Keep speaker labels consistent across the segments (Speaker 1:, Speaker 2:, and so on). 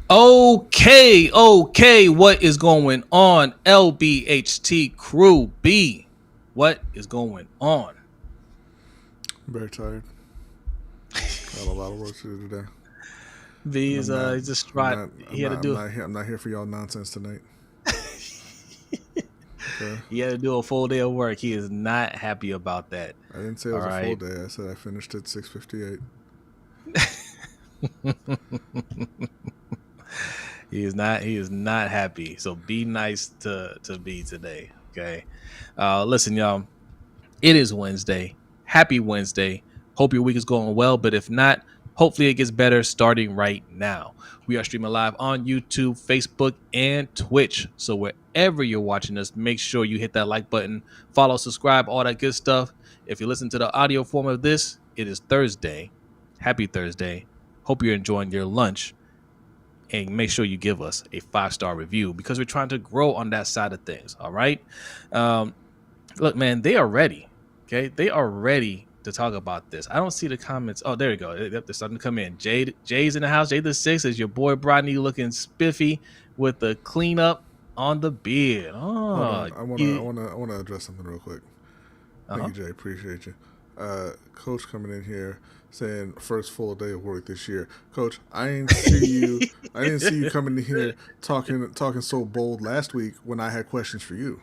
Speaker 1: Okay. What is going on? LBHT crew B. What is going on?
Speaker 2: Very tired. Got a lot of work to do today,
Speaker 1: B
Speaker 2: and
Speaker 1: is
Speaker 2: I'm not.
Speaker 1: he's
Speaker 2: I'm
Speaker 1: distraught.
Speaker 2: not. I'm
Speaker 1: He had to
Speaker 2: not. I'm
Speaker 1: do
Speaker 2: not here. I'm not here for y'all nonsense tonight. Okay.
Speaker 1: he had to do a full day of work. He is not happy about that.
Speaker 2: I didn't say it
Speaker 1: All
Speaker 2: was a full
Speaker 1: right.
Speaker 2: day. I said I finished at 6:58.
Speaker 1: He is not happy. So be nice to B today. Okay. Listen, y'all. It is Wednesday. Happy Wednesday. Hope your week is going well, but if not, hopefully it gets better starting right now. We are streaming live on YouTube, Facebook, and Twitch. So wherever you're watching us, make sure you hit that like button, follow, subscribe, all that good stuff. If you listen to the audio form of this, it is Thursday. Happy Thursday. Hope you're enjoying your lunch. And make sure you give us a 5-star review because we're trying to grow on that side of things. All right. Um, Look, man, they are ready. Okay, they are ready to talk about this. I don't see the comments. Oh, there you go. They're starting to come in. Jay's in the house. Jay the Six is your boy Brodny looking spiffy with the cleanup on the beard.
Speaker 2: Hold
Speaker 1: Oh,
Speaker 2: on. I wanna. I
Speaker 1: you,
Speaker 2: wanna. I wanna address something real quick. Thank
Speaker 1: uh-huh.
Speaker 2: you, Jay. Appreciate you. Coach coming in here saying first full day of work this year. Coach, I didn't see you. I didn't see you coming in here talking so bold last week when I had questions for you.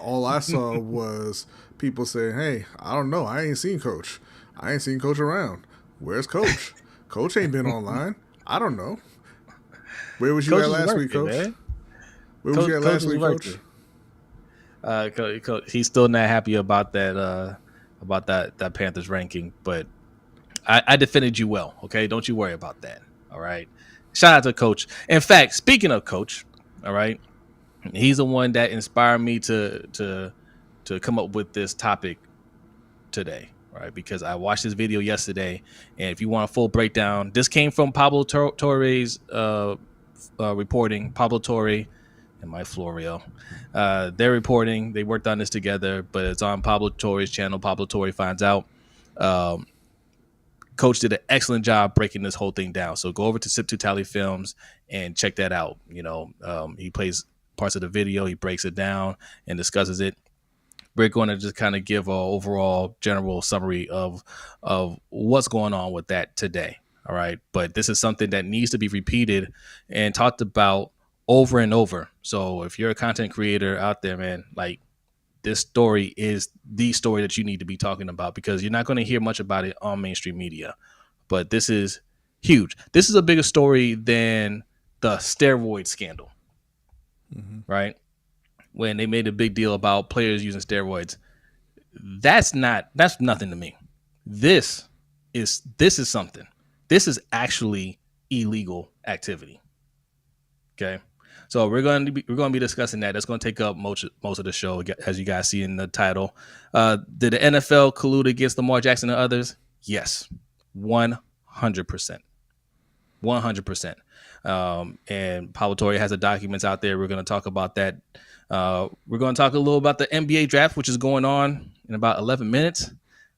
Speaker 2: All I saw was people saying, "Hey, I don't know. I ain't seen Coach. I ain't seen Coach around. Where's Coach? Coach ain't been online. I don't know. Where was you
Speaker 1: Coach
Speaker 2: at
Speaker 1: is
Speaker 2: last week,
Speaker 1: working,
Speaker 2: Coach?
Speaker 1: man.
Speaker 2: Where was you at
Speaker 1: Coach
Speaker 2: last
Speaker 1: is
Speaker 2: week, Coach?"
Speaker 1: working. He's still not happy about that. That Panthers ranking, but I defended you well. Okay, don't you worry about that. All right. Shout out to Coach. In fact, speaking of Coach, all right, he's the one that inspired me to come up with this topic today, right? Because I watched this video yesterday, and if you want a full breakdown, this came from Pablo Torre's reporting. Pablo Torre and Mike Florio, they're reporting. They worked on this together, but it's on Pablo Torre's channel. Pablo Torre finds out. Um, Coach did an excellent job breaking this whole thing down. So go over to Sip to Tally Films and check that out. He plays parts of the video, he breaks it down and discusses it. We're going to just kind of give an overall general summary of what's going on with that today. All right. But this is something that needs to be repeated and talked about over and over. So if you're a content creator out there, man, like this story is the story that you need to be talking about because you're not going to hear much about it on mainstream media. But this is huge. This is a bigger story than the steroid scandal,
Speaker 2: Mm-hmm.
Speaker 1: right? When they made a big deal about players using steroids. That's nothing to me. This is something. This is actually illegal activity. Okay. So we're going to be discussing that. That's going to take up most of the show, as you guys see in the title. Did the NFL collude against Lamar Jackson and others? Yes, 100%, 100%. And Pablo Torre has the documents out there. We're going to talk about that. We're going to talk a little about the NBA draft, which is going on in about 11 minutes.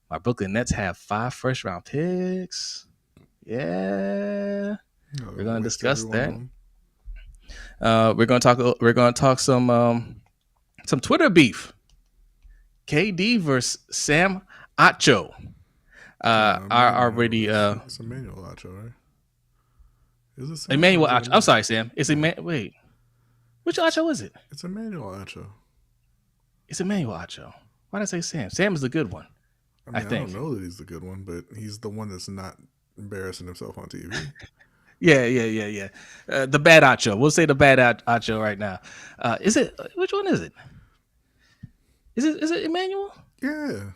Speaker 1: My Brooklyn Nets have 5 first-round picks. Yeah, we're going to discuss that. We're going to talk some Twitter beef. KD versus Sam Acho.
Speaker 2: It's Emmanuel Acho, right? Is it Sam
Speaker 1: Emmanuel Acho? I'm sorry, Sam. It's wait. Which Acho is it?
Speaker 2: It's Emmanuel Acho.
Speaker 1: It's Emmanuel Acho. Why did I say Sam? Sam is the good one.
Speaker 2: I don't know that he's the good one, but he's the one that's not embarrassing himself on TV.
Speaker 1: Yeah. The bad Acho. We'll say the bad Acho right now. Is it? Which one is it? Is it Emmanuel?
Speaker 2: Yeah.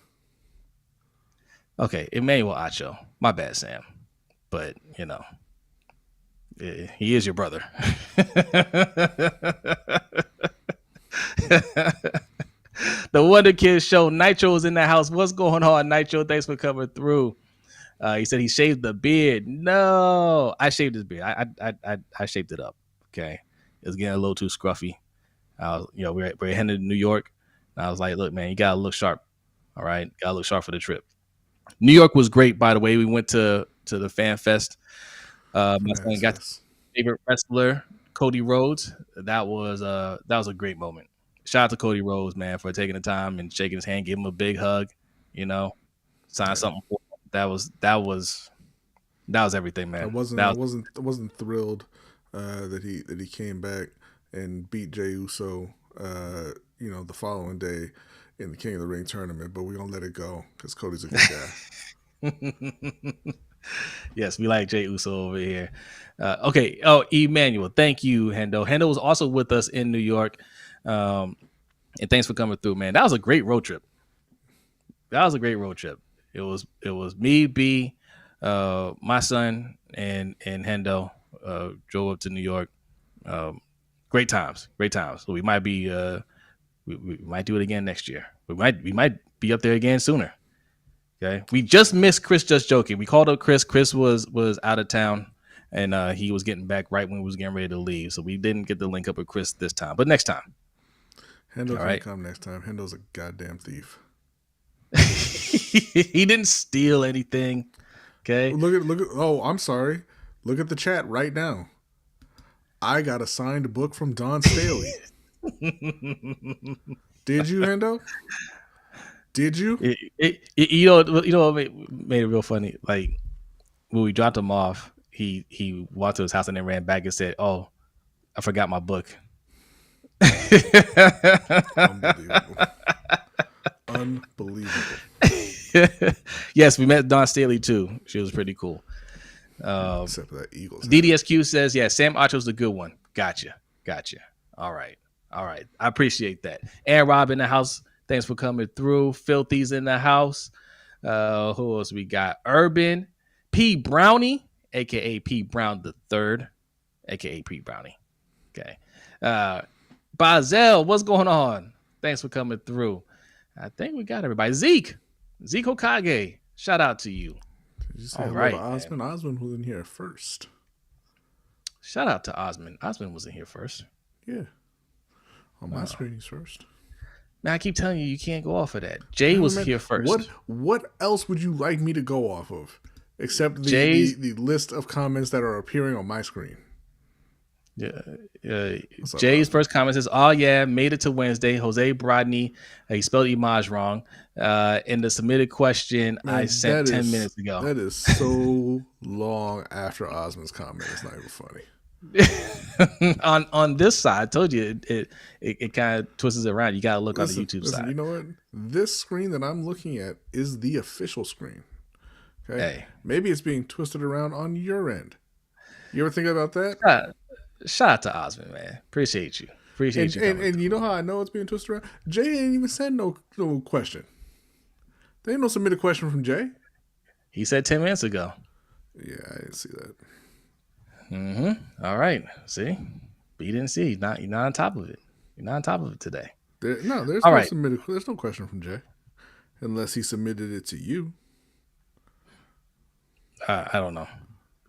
Speaker 1: Okay, Emmanuel Acho. My bad, Sam. But he is your brother. The Wonder Kids show. Nitro is in the house. What's going on, Nitro? Thanks for coming through. He said he shaved the beard. No, I shaved his beard. I shaved it up. Okay, it was getting a little too scruffy. We're headed to New York. And I was like, look, man, you gotta look sharp. All right, gotta look sharp for the trip. New York was great, by the way. We went to the Fan Fest. My son got favorite wrestler, Cody Rhodes. That was a great moment. Shout out to Cody Rhodes, man, for taking the time and shaking his hand, give him a big hug. Sign something for him. That was everything, man.
Speaker 2: I wasn't thrilled that he came back and beat Jey Uso. The following day in the King of the Ring tournament, but we're gonna let it go because Cody's a good
Speaker 1: guy. Yes, we like Jey Uso over here. Okay. Oh, Emmanuel, thank you, Hendo. Hendo was also with us in New York, and thanks for coming through, man. That was a great road trip. It was me, B, my son, and Hendo drove up to New York. Great times. So we might be we might do it again next year. We might be up there again sooner. Okay, we just missed Chris. Just joking. We called up Chris. Chris was out of town, and he was getting back right when we was getting ready to leave. So we didn't get to link up with Chris this time, but next time.
Speaker 2: Hendo can come next time. Hendo's a goddamn thief.
Speaker 1: He didn't steal anything. Okay.
Speaker 2: Look at. Oh, I'm sorry. Look at the chat right now. I got a signed book from Don Staley. Did you, Hendo? Did you?
Speaker 1: You know what made it real funny? Like when we dropped him off, he walked to his house and then ran back and said, "Oh, I forgot my book."
Speaker 2: Unbelievable.
Speaker 1: Yes, we met Dawn Staley too. She was pretty cool.
Speaker 2: Except for that Eagles.
Speaker 1: DDSQ says, "Yeah, Sam Acho's the good one." Gotcha. All right. I appreciate that. And Rob in the house. Thanks for coming through. Filthy's in the house. Who else we got? Urban P Brownie, aka P Brown the Third, aka P Brownie. Okay. Bazel, what's going on? Thanks for coming through. I think we got everybody. Zeke Hokage. Shout out to you.
Speaker 2: Did you say all right, Osmond? Man. Osmond was in here first.
Speaker 1: Shout out to Osmond. Osmond was in here first.
Speaker 2: Yeah. On my screen, he's first.
Speaker 1: Man, I keep telling you, you can't go off of that. Jay was here first.
Speaker 2: What else would you like me to go off of, except the list of comments that are appearing on my screen?
Speaker 1: Yeah. Jay's first comment says, "Oh yeah, made it to Wednesday." Jose Brodny, he spelled Imaj wrong. In the submitted question, man, I sent 10 minutes ago.
Speaker 2: That is so long after Osmond's comment. It's not even funny.
Speaker 1: on this side, I told you it kind of twists it around. You got to look on the YouTube side.
Speaker 2: You know what? This screen that I'm looking at is the official screen. Okay, hey. Maybe it's being twisted around on your end. You ever think about that?
Speaker 1: Shout out to Osmond, man. Appreciate you.
Speaker 2: And you know how I know it's being twisted around? Jay ain't even said no question. There ain't no submitted question from Jay.
Speaker 1: He said 10 minutes ago.
Speaker 2: Yeah, I didn't see that.
Speaker 1: All right. See? But you didn't see. You're not on top of it. You're not on top of it today.
Speaker 2: There's no question from Jay. Unless he submitted it to you.
Speaker 1: I don't know.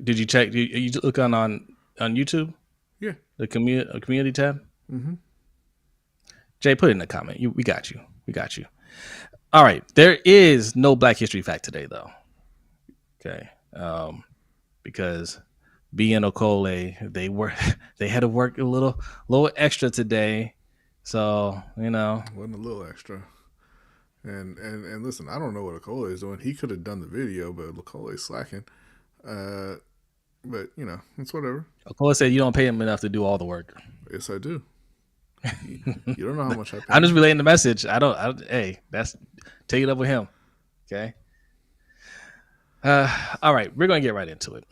Speaker 1: Did you check? You look on YouTube?
Speaker 2: Yeah.
Speaker 1: The community tab?
Speaker 2: Mm-hmm.
Speaker 1: Jay, put it in the comment. We got you. All right. There is no Black History fact today, though. Okay. Because B and Okole, they had to work a little extra today. So,
Speaker 2: wasn't a little extra. And listen, I don't know what Okole is doing. He could have done the video, but Okole's slacking. But it's whatever.
Speaker 1: Okole said you don't pay him enough to do all the work.
Speaker 2: Yes, I do. You don't know how much I pay.
Speaker 1: I'm just relaying the message. Hey, take it up with him. Okay. All right, we're gonna get right into it.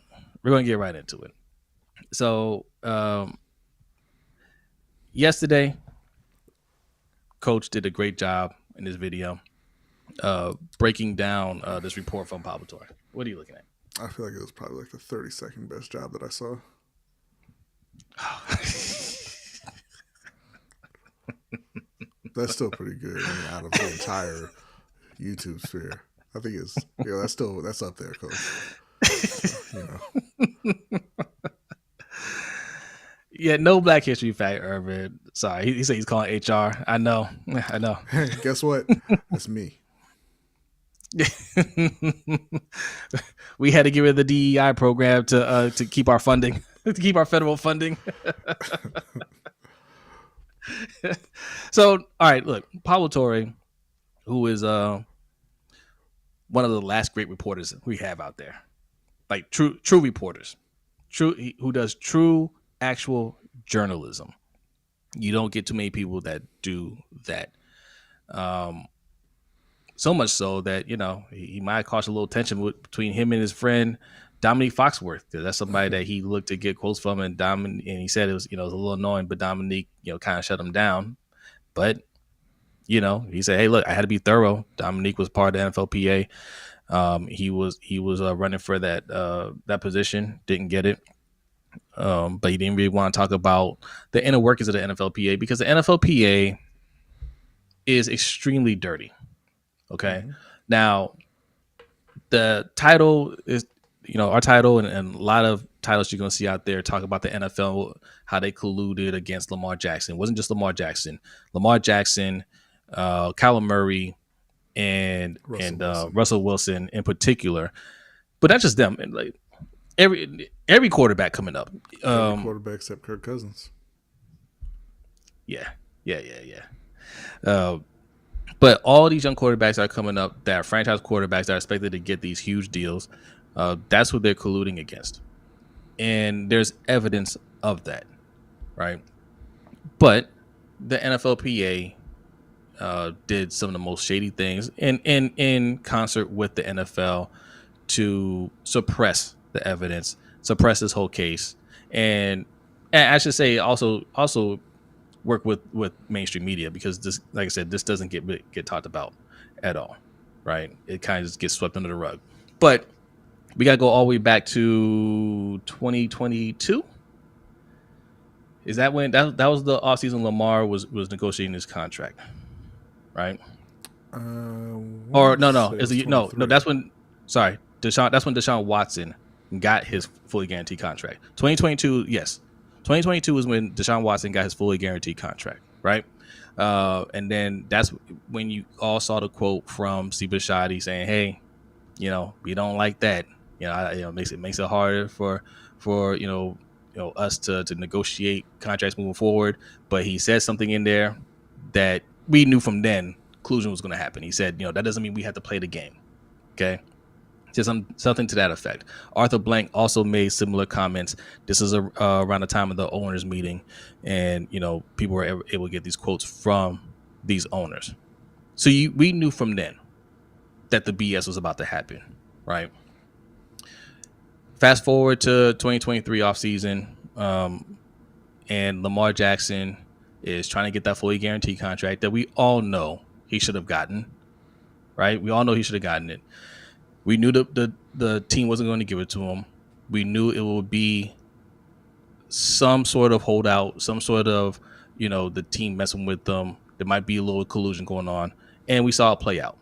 Speaker 1: So, yesterday, Coach did a great job in this video, breaking down this report from Palpatine. What are you looking at?
Speaker 2: I feel like it was probably like the 32nd best job that I saw. That's still pretty good. Out of the entire YouTube sphere, I think that's up there, Coach.
Speaker 1: Yeah, no Black History fact, Urban. Sorry, he said he's calling HR. I know.
Speaker 2: Guess what? That's me.
Speaker 1: We had to get rid of the DEI program to keep our funding. to keep our federal funding. So, all right, look, Paulo Torre, who is one of the last great reporters we have out there, like true reporters, who does true actual journalism. You don't get too many people that do that. So much so that he might have caused a little tension between him and his friend Dominique Foxworth. That's somebody that he looked to get quotes from, and he said it was it was a little annoying, but Dominique kind of shut him down. But he said, "Hey, look, I had to be thorough." Dominique was part of the NFLPA. He was running for that position, didn't get it. But he didn't really want to talk about the inner workings of the NFLPA because the NFLPA is extremely dirty. Okay. Mm-hmm. Now, the title is, our title and a lot of titles you're going to see out there talk about the NFL, how they colluded against Lamar Jackson. It wasn't just Lamar Jackson, Kyler Murray, and Russell Wilson in particular. But not just them. Like every quarterback coming up.
Speaker 2: Every quarterback except Kirk Cousins.
Speaker 1: Yeah. But all these young quarterbacks are coming up that are franchise quarterbacks that are expected to get these huge deals. That's what they're colluding against. And there's evidence of that, right? But the NFLPA did some of the most shady things in concert with the NFL to suppress the evidence, suppress this whole case. And I should say also work with mainstream media, because this, like I said, this doesn't get talked about at all, right? It kind of just gets swept under the rug. But we got to go all the way back to 2022. Is that when that was the offseason Lamar was negotiating his contract, right? Or no, is it no? That's when. Sorry, Deshaun. That's when Deshaun Watson got his fully guaranteed contract. 2022, yes. 2022 is when Deshaun Watson got his fully guaranteed contract, right? And then that's when you all saw the quote from Steve Bisciotti saying, "Hey, we don't like that. Makes it harder for us to negotiate contracts moving forward." But he said something in there that we knew from then collusion was going to happen. He said, that doesn't mean we have to play the game. Okay. Just something to that effect. Arthur Blank also made similar comments. This is around the time of the owners meeting, and people were able to get these quotes from these owners. So we knew from then that the BS was about to happen, right? Fast forward to 2023 offseason, and Lamar Jackson is trying to get that fully guaranteed contract that we all know he should have gotten, right? We all know he should have gotten it. We knew the team wasn't going to give it to him. We knew it would be some sort of holdout, some sort of, the team messing with them. There might be a little collusion going on. And we saw it play out.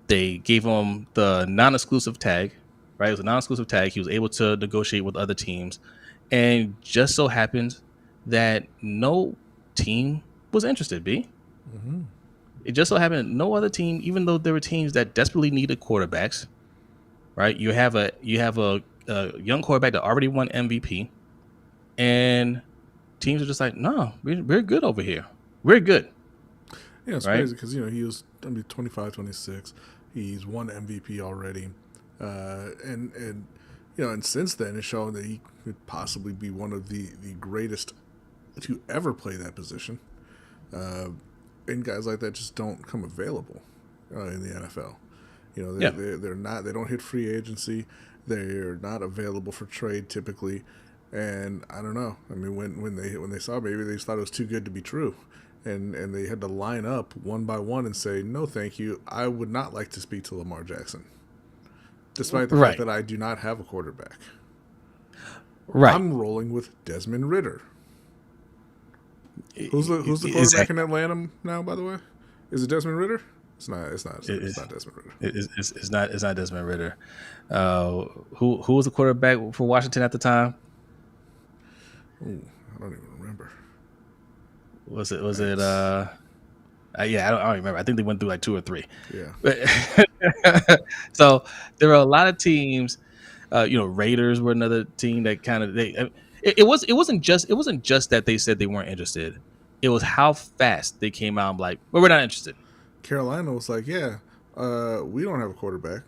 Speaker 1: They gave him the non-exclusive tag, right? It was a non-exclusive tag. He was able to negotiate with other teams. And just so happened that no team was interested, B. Mm-hmm. It just so happened no other team, even though there were teams that desperately needed quarterbacks, right? You have a young quarterback that already won MVP, and teams are just like, no, we're good over here. We're good.
Speaker 2: Yeah, it's crazy because, he was 25, 26. He's won MVP already. And since then it's shown that he could possibly be one of the greatest to ever play that position. And guys like that just don't come available in the NFL. They're not. They don't hit free agency. They're not available for trade typically. And I don't know. I mean, when they saw, maybe they just thought it was too good to be true, and they had to line up one by one and say, "No, thank you. I would not like to speak to Lamar Jackson, despite the fact that I do not have a quarterback." Right. I'm rolling with Desmond Ridder. Who's the quarterback in Atlanta now, by the way? Is it Desmond Ridder? It's not Desmond Ridder.
Speaker 1: It's not Desmond Ridder. Who was the quarterback for Washington at the time?
Speaker 2: Ooh, I don't even remember.
Speaker 1: Was it yeah, I don't remember. I think they went through like 2 or 3.
Speaker 2: Yeah.
Speaker 1: So there were a lot of teams. Raiders were another team that kind of it wasn't just that they said they weren't interested. It was how fast they came out and like, well, we're not interested.
Speaker 2: Carolina was like, yeah, we don't have a quarterback,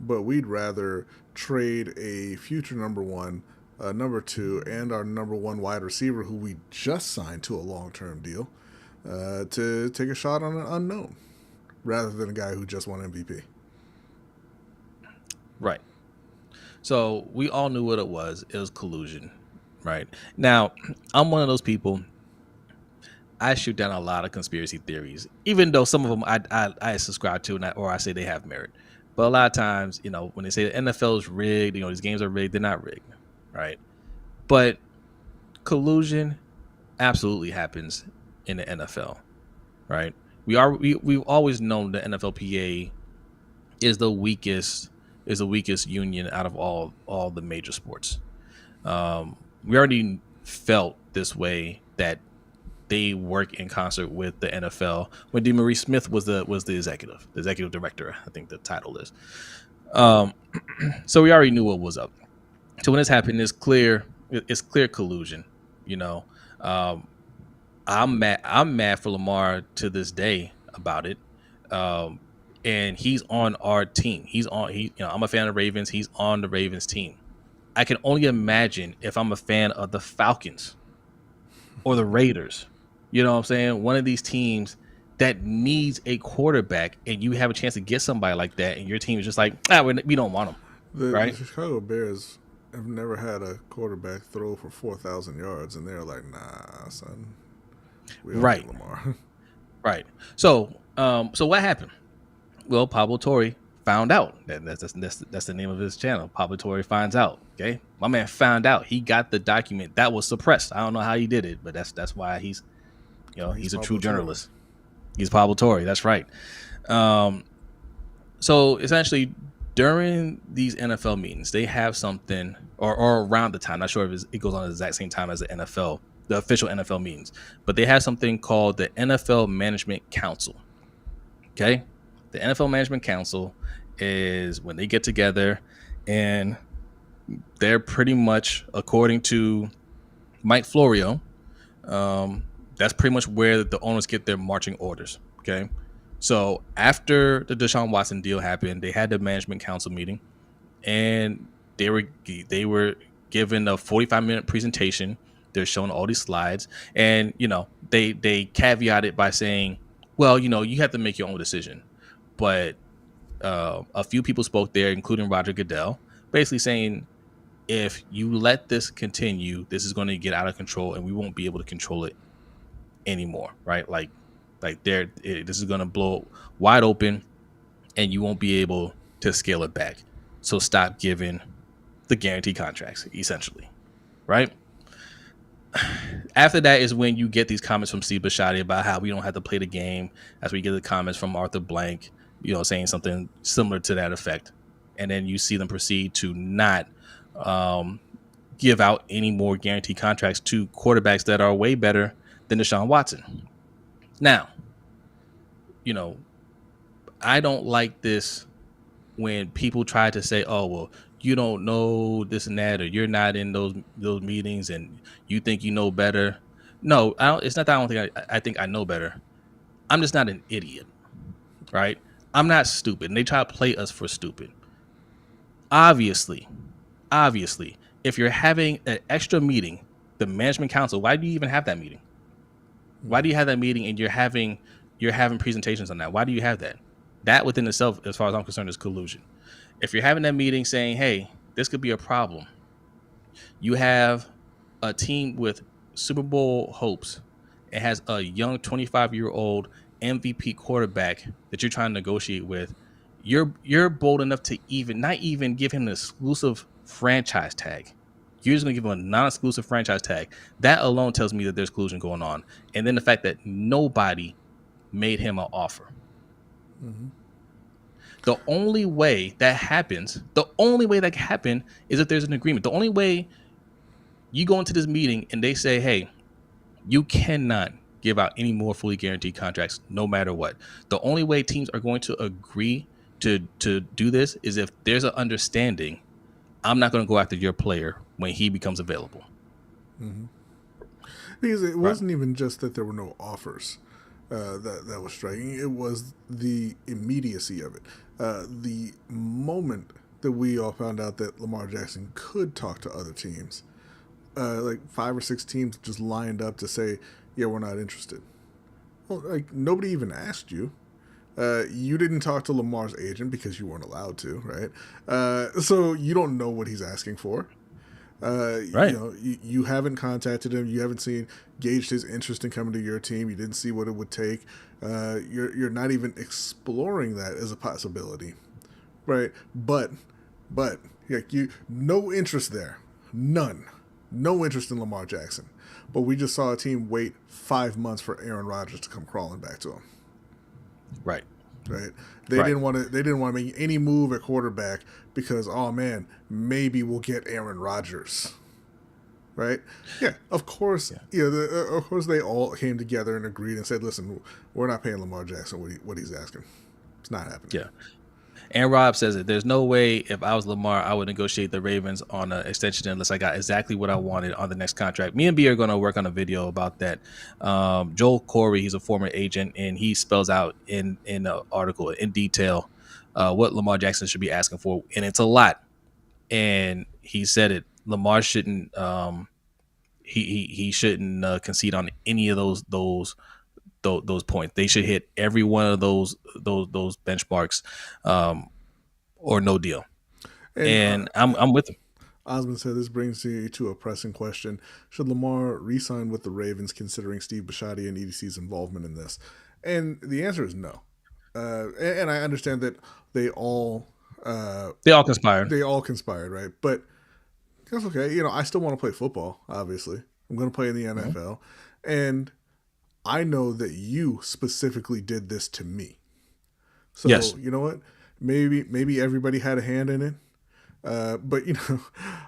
Speaker 2: but we'd rather trade a future number one, number two, and our number one wide receiver who we just signed to a long term deal to take a shot on an unknown rather than a guy who just won MVP.
Speaker 1: Right. So we all knew what it was. It was collusion. Right. Now, I'm one of those people. I shoot down a lot of conspiracy theories, even though some of them I subscribe to, or I say they have merit. But a lot of times, when they say the NFL is rigged, these games are rigged, they're not rigged, right? But collusion absolutely happens in the NFL, right? We've always known the NFLPA is the weakest union out of all the major sports. We already felt this way that they work in concert with the NFL when DeMaurice Smith was the executive director. I think the title is. So we already knew what was up. So when this happened, it's clear collusion. I'm mad for Lamar to this day about it. And he's on our team. I'm a fan of Ravens. He's on the Ravens team. I can only imagine if I'm a fan of the Falcons or the Raiders. You know what I'm saying? One of these teams that needs a quarterback, and you have a chance to get somebody like that, and your team is just like, we don't want them. Right?
Speaker 2: The Chicago Bears have never had a quarterback throw for 4,000 yards, and they're like, nah, son. We don't
Speaker 1: right.
Speaker 2: need Lamar.
Speaker 1: Right. So what happened? Well, Pablo Torre found out. That's the name of his channel. Pablo Torre finds out. Okay, my man found out. He got the document that was suppressed. I don't know how he did it, but that's why he's a true journalist. He's Pablo Torre. That's right. So essentially, during these NFL meetings, they have something, or around the time. Not sure if it goes on at the exact same time as the official NFL meetings, but they have something called the NFL Management Council. Okay. The NFL Management Council is when they get together, and they're pretty much, according to Mike Florio, that's pretty much where the owners get their marching orders. Okay. So after the Deshaun Watson deal happened, they had the Management Council meeting, and they were given a 45-minute presentation. They're showing all these slides, and they caveat it by saying, well, you have to make your own decision. But a few people spoke there, including Roger Goodell, basically saying, if you let this continue, this is going to get out of control, and we won't be able to control it anymore, right? Like this is going to blow wide open, and you won't be able to scale it back. So stop giving the guaranteed contracts, essentially, right? After that is when you get these comments from Steve Bisciotti about how we don't have to play the game. That's where you get the comments from Arthur Blank, saying something similar to that effect. And then you see them proceed to not give out any more guaranteed contracts to quarterbacks that are way better than Deshaun Watson. Now, I don't like this when people try to say, oh, well, you don't know this and that, or you're not in those meetings and you think you know better. No, it's not that I don't think I think I know better. I'm just not an idiot, right? I'm not stupid, and they try to play us for stupid. Obviously, if you're having an extra meeting, the Management Council, why do you even have that meeting? Why do you have that meeting and you're having presentations on that? Why do you have that? That within itself, as far as I'm concerned, is collusion. If you're having that meeting saying, hey, this could be a problem, you have a team with Super Bowl hopes. It has a young 25-year-old MVP quarterback that you're trying to negotiate with. You're bold enough to not even give him an exclusive franchise tag. You're just going to give him a non-exclusive franchise tag. That alone tells me that there's collusion going on. And then the fact that nobody made him an offer. Mm-hmm. The only way that happens, is if there's an agreement. The only way you go into this meeting and they say, hey, you cannot give out any more fully guaranteed contracts no matter what. The only way teams are going to agree to do this is if there's an understanding, I'm not going to go after your player when he becomes available.
Speaker 2: Mm-hmm. Because it
Speaker 1: Right.
Speaker 2: wasn't even just that there were no offers that was striking. It was the immediacy of it. The moment that we all found out that Lamar Jackson could talk to other teams, like 5 or 6 teams just lined up to say, "Yeah, we're not interested." Well, like nobody even asked you. You didn't talk to Lamar's agent because you weren't allowed to, right? So you don't know what he's asking for.
Speaker 1: Right.
Speaker 2: You haven't contacted him. You haven't gauged his interest in coming to your team. You didn't see what it would take. You're not even exploring that as a possibility, right? But like no interest there, none, no interest in Lamar Jackson. But we just saw a team wait 5 months for Aaron Rodgers to come crawling back to him.
Speaker 1: Right.
Speaker 2: Right? They
Speaker 1: Right.
Speaker 2: didn't want to. They didn't want to make any move at quarterback because, oh man, maybe we'll get Aaron Rodgers. Right? Yeah, of course.
Speaker 1: Yeah.
Speaker 2: Of course, they all came together and agreed and said, "Listen, we're not paying Lamar Jackson what he's asking. It's not happening."
Speaker 1: Yeah. And Rob says it. There's no way if I was Lamar, I would negotiate the Ravens on an extension unless I got exactly what I wanted on the next contract. Me and B are going to work on a video about that. Joel Corey, he's a former agent, and he spells out in the article in detail what Lamar Jackson should be asking for, and it's a lot. And he said it. Lamar shouldn't. He shouldn't concede on any of those points. They should hit every one of those benchmarks, or no deal.
Speaker 2: And
Speaker 1: And I'm with him.
Speaker 2: Osmond said this brings you to a pressing question: should Lamar re-sign with the Ravens, considering Steve Bisciotti and EDC's involvement in this? And the answer is no. And I understand that they all
Speaker 1: They all conspired.
Speaker 2: conspired, right? But that's okay. I still want to play football. Obviously, I'm going to play in the
Speaker 1: Mm-hmm.
Speaker 2: NFL, and I know that you specifically did this to me.
Speaker 1: Yes.
Speaker 2: So you know what? Maybe everybody had a hand in it. But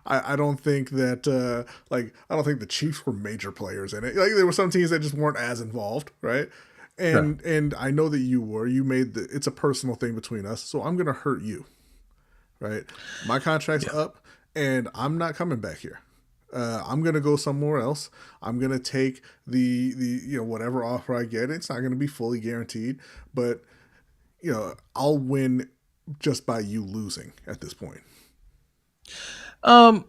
Speaker 2: I don't think that I don't think the Chiefs were major players in it. Like there were some teams that just weren't as involved, right?
Speaker 1: Sure.
Speaker 2: And I know that you were. You made it's a personal thing between us, so I'm gonna hurt you, right? My contract's
Speaker 1: Yeah.
Speaker 2: up, and I'm not coming back here. I'm gonna go somewhere else. I'm gonna take the whatever offer I get. It's not gonna be fully guaranteed, but I'll win just by you losing at this point.
Speaker 1: Um,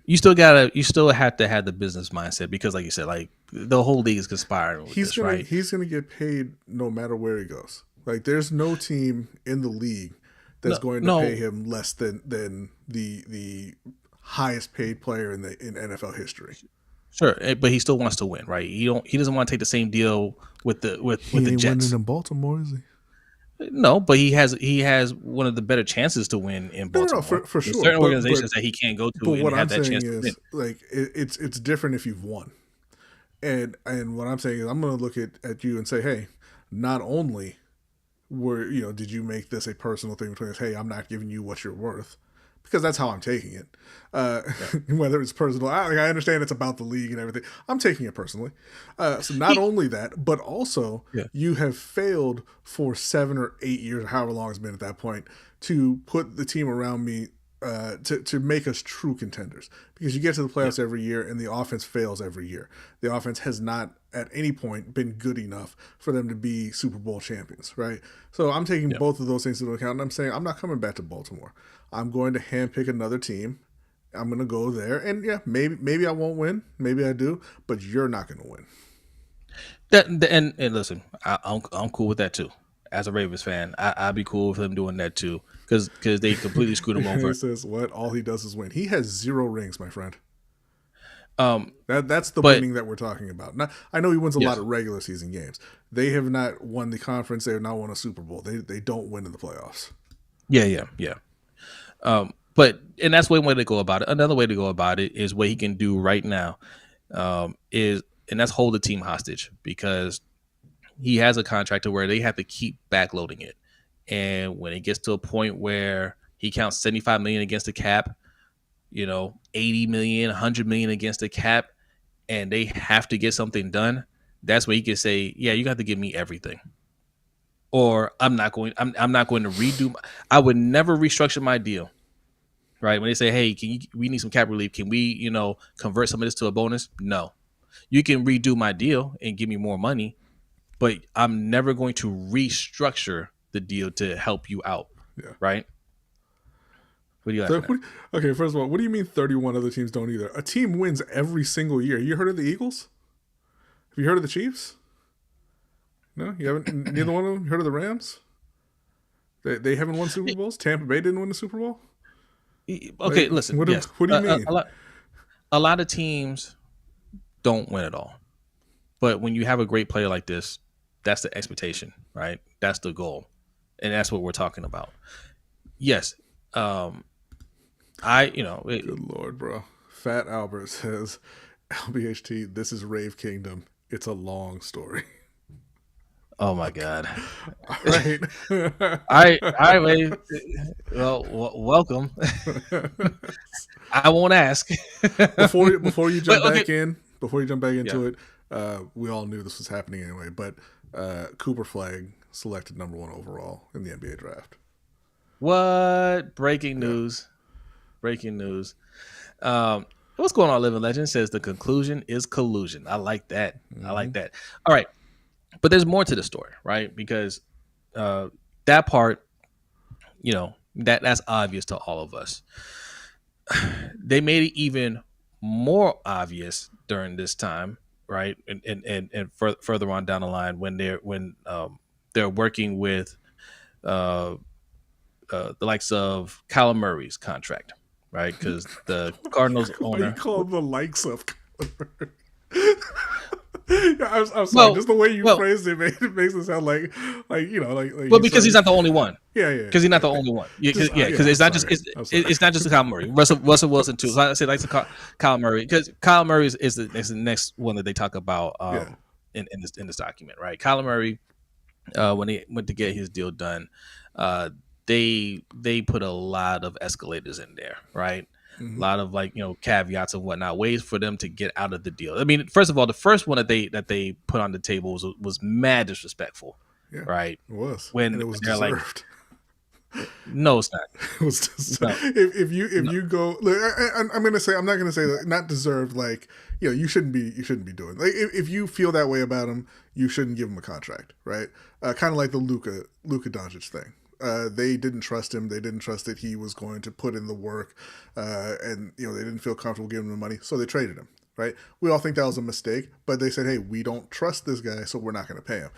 Speaker 1: you still have to have the business mindset because, like you said, like the whole league is conspiring with this, right?
Speaker 2: He's gonna get paid no matter where he goes. Like there's no team in the league that's
Speaker 1: No,
Speaker 2: going to pay
Speaker 1: no,
Speaker 2: him less than the highest paid player in NFL history.
Speaker 1: sure, but he still wants to win, right? He doesn't want to take the same deal with the
Speaker 2: He
Speaker 1: the
Speaker 2: ain't winning
Speaker 1: Jets.
Speaker 2: in Baltimore, is he?
Speaker 1: No, but he has one of the better chances to win in
Speaker 2: No,
Speaker 1: Baltimore.
Speaker 2: for
Speaker 1: There's
Speaker 2: sure.
Speaker 1: certain organizations that he can't go to and
Speaker 2: What I'm
Speaker 1: have that
Speaker 2: saying
Speaker 1: chance to win.
Speaker 2: is like it's different if you've won. And what I'm saying is I'm gonna look at you and say, hey, not only did you make this a personal thing between us? Hey, I'm not giving you what you're worth, because that's how I'm taking it.
Speaker 1: Yeah.
Speaker 2: Whether it's personal, I understand it's about the league and everything. I'm taking it personally. So not only that, but also
Speaker 1: Yeah.
Speaker 2: you have failed for 7 or 8 years, or however long it's been at that point, to put the team around me. To make us true contenders, because you get to the
Speaker 1: Yeah.
Speaker 2: playoffs every year and the offense fails every year. The offense has not at any point been good enough for them to be Super Bowl champions, right? So I'm taking
Speaker 1: Yeah.
Speaker 2: both of those things into account, and I'm saying I'm not coming back to Baltimore. I'm going to handpick another team. I'm going to go there, and yeah, maybe I won't win, maybe I do, but you're not going to win.
Speaker 1: And listen, I'm cool with that too. As a Ravens fan, I'd be cool with him doing that too, because they completely screwed him
Speaker 2: It
Speaker 1: over.
Speaker 2: says what? All he does is win. He has 0 rings, my friend.
Speaker 1: Um,
Speaker 2: That's the
Speaker 1: but
Speaker 2: winning that we're talking about. Now, I know he wins a lot
Speaker 1: yes,
Speaker 2: of regular season games. They have not won the conference. They have not won a Super Bowl. They don't win in the playoffs.
Speaker 1: yeah. But and that's one way to go about it. Another way to go about it is what he can do right now, is and that's hold the team hostage, because he has a contract to where they have to keep backloading it, and when it gets to a point where he counts 75 million against the cap, 80 million, 100 million against the cap, and they have to get something done, that's where he can say, yeah, you got to give me everything, or I'm not going to redo. I would never restructure my deal right? When they say, "Hey, we need some cap relief. Can we, convert some of this to a bonus?" No, you can redo my deal and give me more money, but I'm never going to restructure the deal to help you out,
Speaker 2: Yeah.
Speaker 1: right? What are you
Speaker 2: So,
Speaker 1: laughing at?
Speaker 2: okay, first of all, what do you mean 31 other teams don't either? A team wins every single year. You heard of the Eagles? Have you heard of the Chiefs? No, you haven't. Neither one of them. You heard of the Rams? They haven't won Super Bowls. Tampa Bay didn't win the Super Bowl.
Speaker 1: Okay,
Speaker 2: Like,
Speaker 1: listen. Yes,
Speaker 2: what do you mean?
Speaker 1: a lot of teams don't win at all, but when you have a great player like this, that's the expectation, right? That's the goal, and that's what we're talking about. Yes,
Speaker 2: Good Lord, bro. Fat Albert says, LBHT, this is Rave Kingdom. It's a long story.
Speaker 1: Oh my God!
Speaker 2: All right.
Speaker 1: I wait. Well, welcome. I won't ask.
Speaker 2: before you jump
Speaker 1: But, okay.
Speaker 2: back in, before you jump back into
Speaker 1: Yeah.
Speaker 2: it, we all knew this was happening anyway. But Cooper Flag selected #1 overall in the NBA draft.
Speaker 1: What? Breaking news! Breaking news! What's going on? Living Legend says the conclusion is collusion. I like that. I like that. All right, but there's more to the story, right? Because that part, that's obvious to all of us. They made it even more obvious during this time, right? And further on down the line when they're working with the likes of Kyler Murray's contract, right? Because the Cardinals
Speaker 2: Why you
Speaker 1: owner.
Speaker 2: call the likes of? I'm sorry. Just the way you phrased it, makes it sound like
Speaker 1: Well, because he's not the only one.
Speaker 2: Yeah.
Speaker 1: Because he's not the only one. Because it's not just Kyler Murray. Russell Wilson too. So I say like Kyler Murray because Kyler Murray is the next one that they talk about in this document, right? Kyler Murray, when he went to get his deal done, they put a lot of escalators in there, right? A lot of caveats and whatnot, ways for them to get out of the deal. I mean, first of all, the first one that they put on the table was mad disrespectful, right?
Speaker 2: It was
Speaker 1: and
Speaker 2: it was deserved.
Speaker 1: No, it's not.
Speaker 2: It was just, no. If you go, look, I'm gonna say, I'm not gonna say not deserved. Like you shouldn't be doing. Like if you feel that way about him, you shouldn't give him a contract, right? Kind of like the Luka Doncic thing. They didn't trust him. They didn't trust that he was going to put in the work, and they didn't feel comfortable giving him the money, so they traded him. Right? We all think that was a mistake, but they said, "Hey, we don't trust this guy, so we're not going to pay him."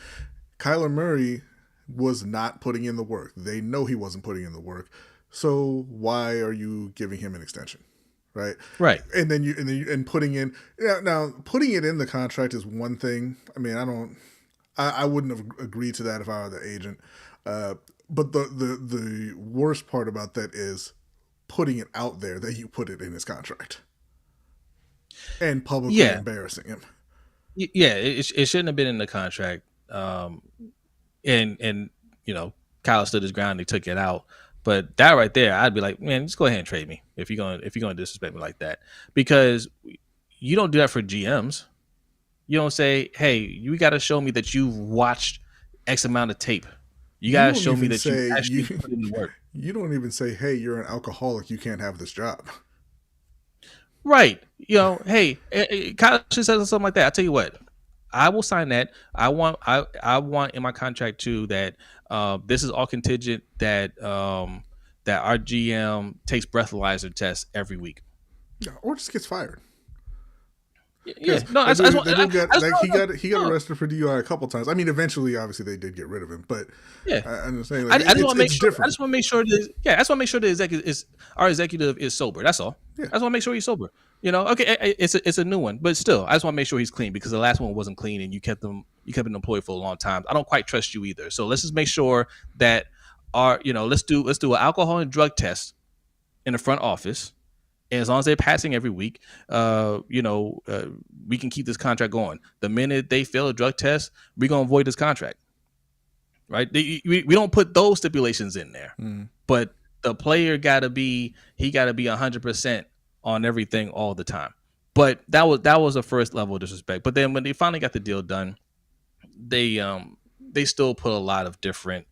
Speaker 2: Kyler Murray was not putting in the work. They know he wasn't putting in the work, so why are you giving him an extension? Right? And then putting in now putting it in the contract is one thing. I mean, I wouldn't have agreed to that if I were the agent. But the worst part about that is putting it out there that you put it in his contract and publicly embarrassing him.
Speaker 1: Yeah, it shouldn't have been in the contract. And Kyle stood his ground. He took it out. But that right there, I'd be like, man, just go ahead and trade me if you're gonna disrespect me like that, because you don't do that for GMs. You don't say, hey, you got to show me that you've watched X amount of tape. You gotta show me that you actually put in the work.
Speaker 2: You don't even say, "Hey, you're an alcoholic. You can't have this job."
Speaker 1: Right? Hey, Kyle should say something like that. I tell you what, I will sign that. I want in my contract too that this is all contingent that that our GM takes breathalyzer tests every week.
Speaker 2: Yeah, or just gets fired.
Speaker 1: Yeah, no,
Speaker 2: he got arrested for DUI a couple times. I mean, eventually, obviously, they did get rid of him. But I'm just saying,
Speaker 1: I just want to make sure. I just want to make sure that I just want to make sure the our executive is sober. That's all. I just want to make sure he's sober. Okay, it's a new one, but still, I just want to make sure he's clean because the last one wasn't clean, and you kept an employee for a long time. I don't quite trust you either. So let's just make sure that let's do an alcohol and drug test in the front office. And as long as they're passing every week, we can keep this contract going. The minute they fail a drug test, we're gonna void this contract. Right? We don't put those stipulations in there, but the player gotta be 100% on everything all the time. But that was the first level of disrespect. But then when they finally got the deal done, they still put a lot of different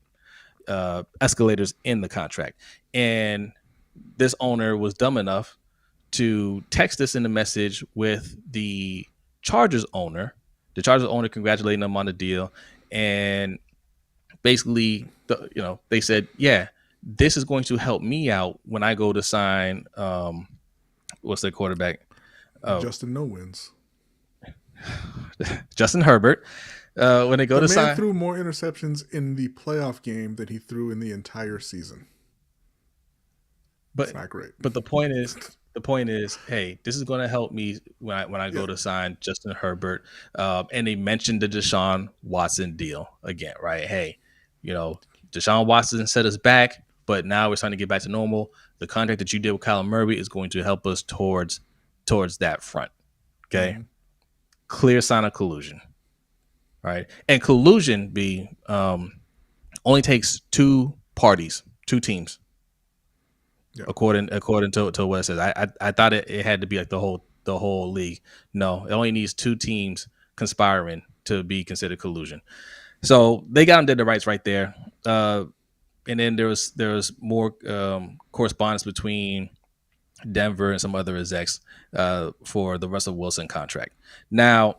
Speaker 1: escalators in the contract. And this owner was dumb enough to text us in the message with the Chargers owner. The Chargers owner congratulating them on the deal, and basically, they said, "Yeah, this is going to help me out when I go to sign what's their quarterback?
Speaker 2: Justin No wins.
Speaker 1: Justin Herbert. When they go
Speaker 2: The
Speaker 1: to
Speaker 2: man
Speaker 1: sign,
Speaker 2: threw more interceptions in the playoff game than he threw in the entire season.
Speaker 1: but
Speaker 2: It's not great.
Speaker 1: but the point is, hey, this is going to help me when I go to sign Justin Herbert. And they mentioned the Deshaun Watson deal again, right? Hey, Deshaun Watson set us back, but now we're starting to get back to normal. The contract that you did with Kyler Murray is going to help us towards that front. Okay, clear sign of collusion, right? And collusion only takes two parties, two teams. Yeah. According to what it says, I thought it had to be like the whole league. No, it only needs two teams conspiring to be considered collusion. So they got them dead to rights right there. And then there was more correspondence between Denver and some other execs for the Russell Wilson contract. Now,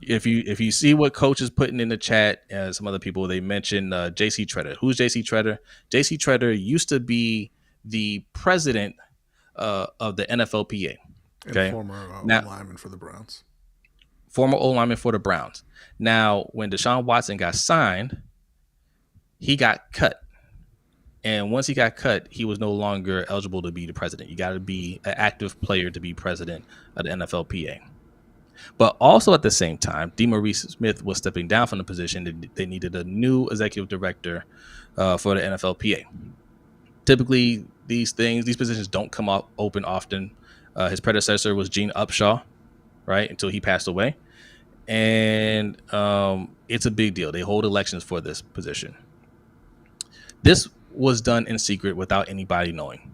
Speaker 1: if you see what Coach is putting in the chat, some other people, they mentioned J.C. Tretter. Who's J.C. Tretter? J.C. Tretter used to be the president of the NFLPA. Okay,
Speaker 2: and former lineman for the Browns.
Speaker 1: Former old lineman for the Browns. Now, when Deshaun Watson got signed, he got cut. And once he got cut, he was no longer eligible to be the president. You got to be an active player to be president of the NFLPA. But also at the same time, DeMaurice Smith was stepping down from the position. They needed a new executive director for the NFLPA. Typically, these positions don't come up open often. His predecessor was Gene Upshaw, right, until he passed away. And it's a big deal. They hold elections for this position. This was done in secret without anybody knowing.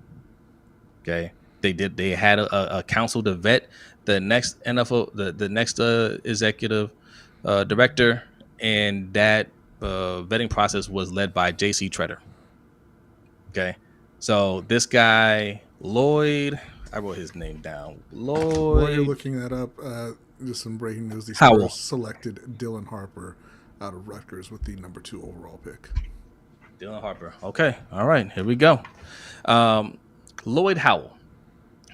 Speaker 1: Okay, they had a council to vet the next NFL, the next executive director, and that vetting process was led by J.C. Tretter. Okay, so this guy Lloyd, I wrote his name down. Lloyd.
Speaker 2: While you're looking that up, just some breaking news: the Steelers selected Dylan Harper out of Rutgers with the number 2 overall pick.
Speaker 1: Dylan Harper. Okay, all right, here we go. Lloyd Howell.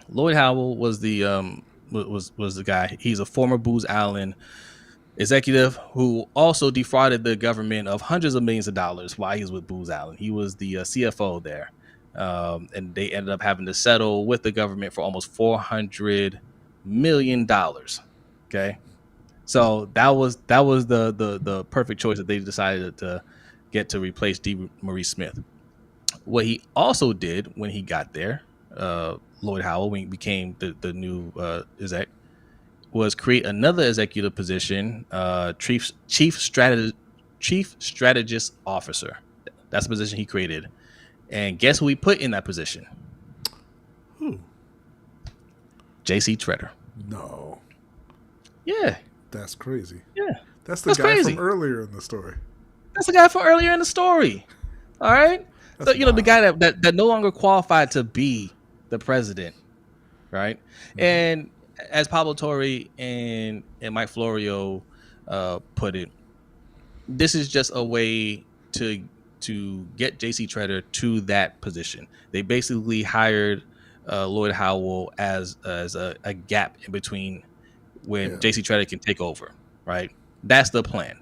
Speaker 1: Lloyd Howell was the was the guy. He's a former Booz Allen executive who also defrauded the government of hundreds of millions of dollars while he was with Booz Allen. He was the CFO there, and they ended up having to settle with the government for almost $400 million. Okay, so that was the perfect choice that they decided to get to replace DeMaurice Smith. What he also did when he got there, Lloyd Howell, when he became the new exec, was create another executive position, chief strategist officer. That's the position he created. And guess who he put in that position?
Speaker 2: Who?
Speaker 1: J.C. Tretter.
Speaker 2: No.
Speaker 1: Yeah.
Speaker 2: That's crazy.
Speaker 1: Yeah.
Speaker 2: That's guy crazy. From earlier in the story.
Speaker 1: That's the guy from earlier in the story. All right. So, the guy that no longer qualified to be the president. Right. Mm-hmm. And as Pablo Torre and Mike Florio put it, this is just a way to get J.C. Tretter to that position. They basically hired Lloyd Howell as a gap in between when J.C. Tretter can take over. Right. That's the plan.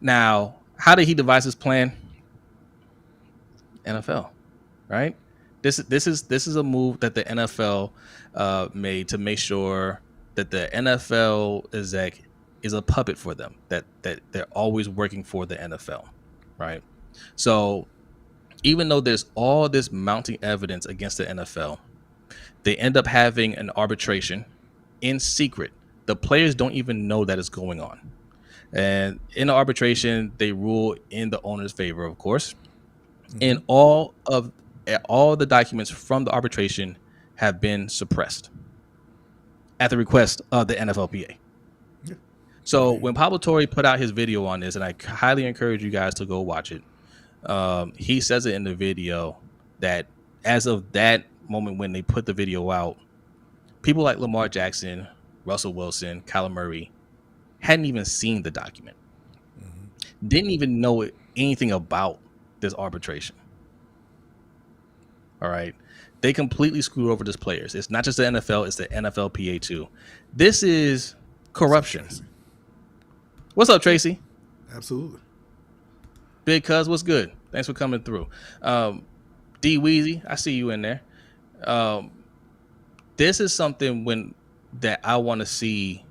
Speaker 1: Now, how did he devise his plan? NFL, right? This is a move that the NFL made to make sure that the NFL exec is a puppet for them, that they're always working for the NFL, right? So even though there's all this mounting evidence against the NFL, they end up having an arbitration in secret. The players don't even know that it's going on. And in the arbitration, they rule in the owner's favor, of course. Mm-hmm. And all the documents from the arbitration have been suppressed at the request of the NFLPA. Yeah. So when Pablo Torre put out his video on this, and I highly encourage you guys to go watch it, he says it in the video that as of that moment when they put the video out, people like Lamar Jackson, Russell Wilson, Kyler Murray hadn't even seen the document, didn't even know anything about this arbitration. All right. They completely screwed over these players. It's not just the NFL, it's the NFLPA too. This is corruption. What's up, Tracy?
Speaker 2: Absolutely.
Speaker 1: Big Cuz, what's good? Thanks for coming through. D Weezy, I see you in there. This is something that I want to see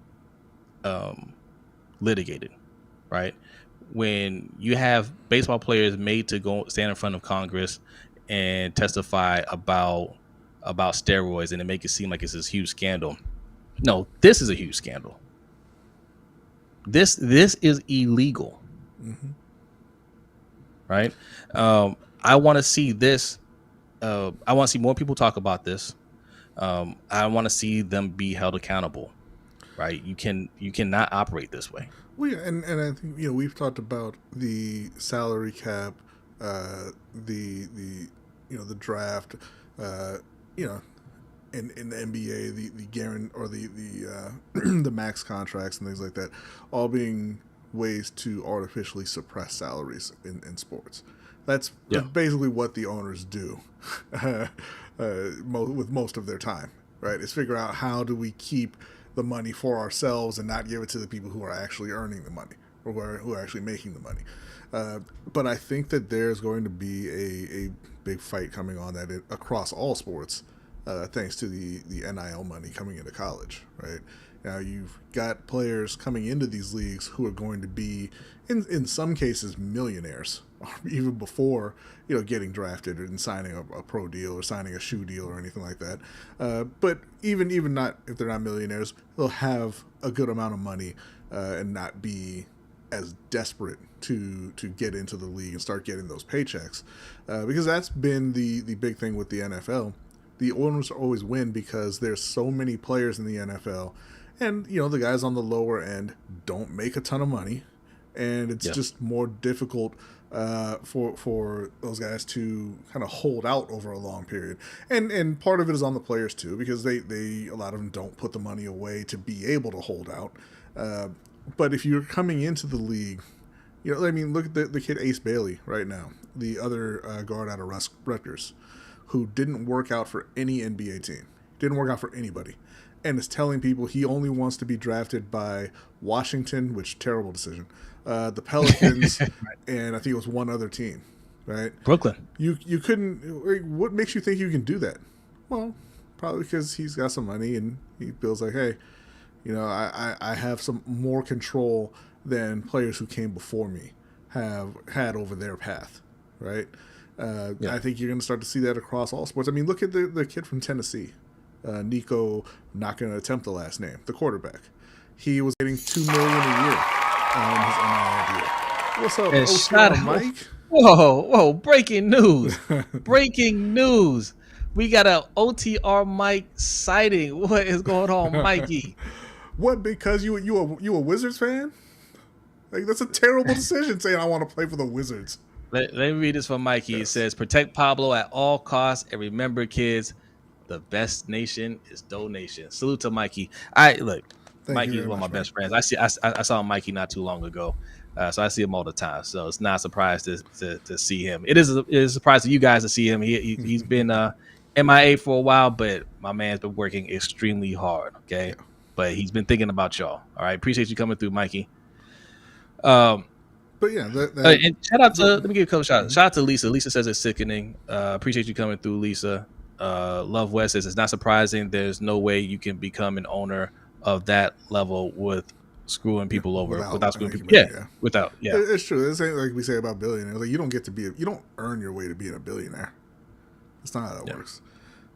Speaker 1: litigated, right? When you have baseball players made to go stand in front of Congress and testify about steroids, and it make it seem like it's this huge scandal. No, this is a huge scandal. This is illegal, right? I want to see this. I want to see more people talk about this. I want to see them be held accountable, right? You cannot operate this way.
Speaker 2: Well, yeah, and I think we've talked about the salary cap, the draft, in the NBA, the guarantee or the the max contracts and things like that, all being ways to artificially suppress salaries in sports. That's basically what the owners do with most of their time, right? Is figure out how do we keep the money for ourselves and not give it to the people who are actually earning the money or who are actually making the money. But I think that there's going to be a big fight coming on that across all sports, thanks to the NIL money coming into college, right? Now you've got players coming into these leagues who are going to be, in some cases, millionaires, even before getting drafted and signing a pro deal or signing a shoe deal or anything like that. But even not if they're not millionaires, they'll have a good amount of money and not be as desperate to get into the league and start getting those paychecks, because that's been the big thing with the NFL. The owners always win because there's so many players in the NFL, and the guys on the lower end don't make a ton of money, and it's just more difficult for those guys to kind of hold out over a long period. And part of it is on the players too, because they a lot of them don't put the money away to be able to hold out. But if you're coming into the league, look at the kid Ace Bailey right now, the other guard out of Rutgers, who didn't work out for any NBA team, didn't work out for anybody, and is telling people he only wants to be drafted by Washington, which terrible decision, the Pelicans, and I think it was one other team, right?
Speaker 1: Brooklyn.
Speaker 2: You couldn't. What makes you think you can do that? Well, probably because he's got some money and he feels like, hey, I have some more control than players who came before me have had over their path, right? I think you're going to start to see that across all sports. I mean, look at the kid from Tennessee, Nico, not going to attempt the last name, the quarterback. He was getting $2 million a year on his NIL deal. What's up, OTR Mike?
Speaker 1: Whoa! Breaking news! Breaking news! We got an OTR Mike sighting. What is going on, Mikey?
Speaker 2: What? Because you a Wizards fan? Like, that's a terrible decision saying I want to play for the Wizards.
Speaker 1: Let me read this from Mikey. Yes. It says, protect Pablo at all costs, and remember, kids, the best nation is donation. Salute to Mikey. Look, Mikey is one of my best friends. I saw Mikey not too long ago, so I see him all the time. So it's not a surprise to see him. It is a surprise to you guys to see him. He's been MIA for a while, but my man's been working extremely hard. Okay, but he's been thinking about y'all. All right, appreciate you coming through, Mikey.
Speaker 2: But yeah,
Speaker 1: and shout out to, let me give a couple shout out to Lisa. Lisa says it's sickening. Appreciate you coming through, Lisa. Love West says it's not surprising. There's no way you can become an owner of that level with screwing people over without screwing people. Without.
Speaker 2: It's true. This ain't like we say about billionaires. Like, you don't earn your way to being a billionaire. That's not how that works.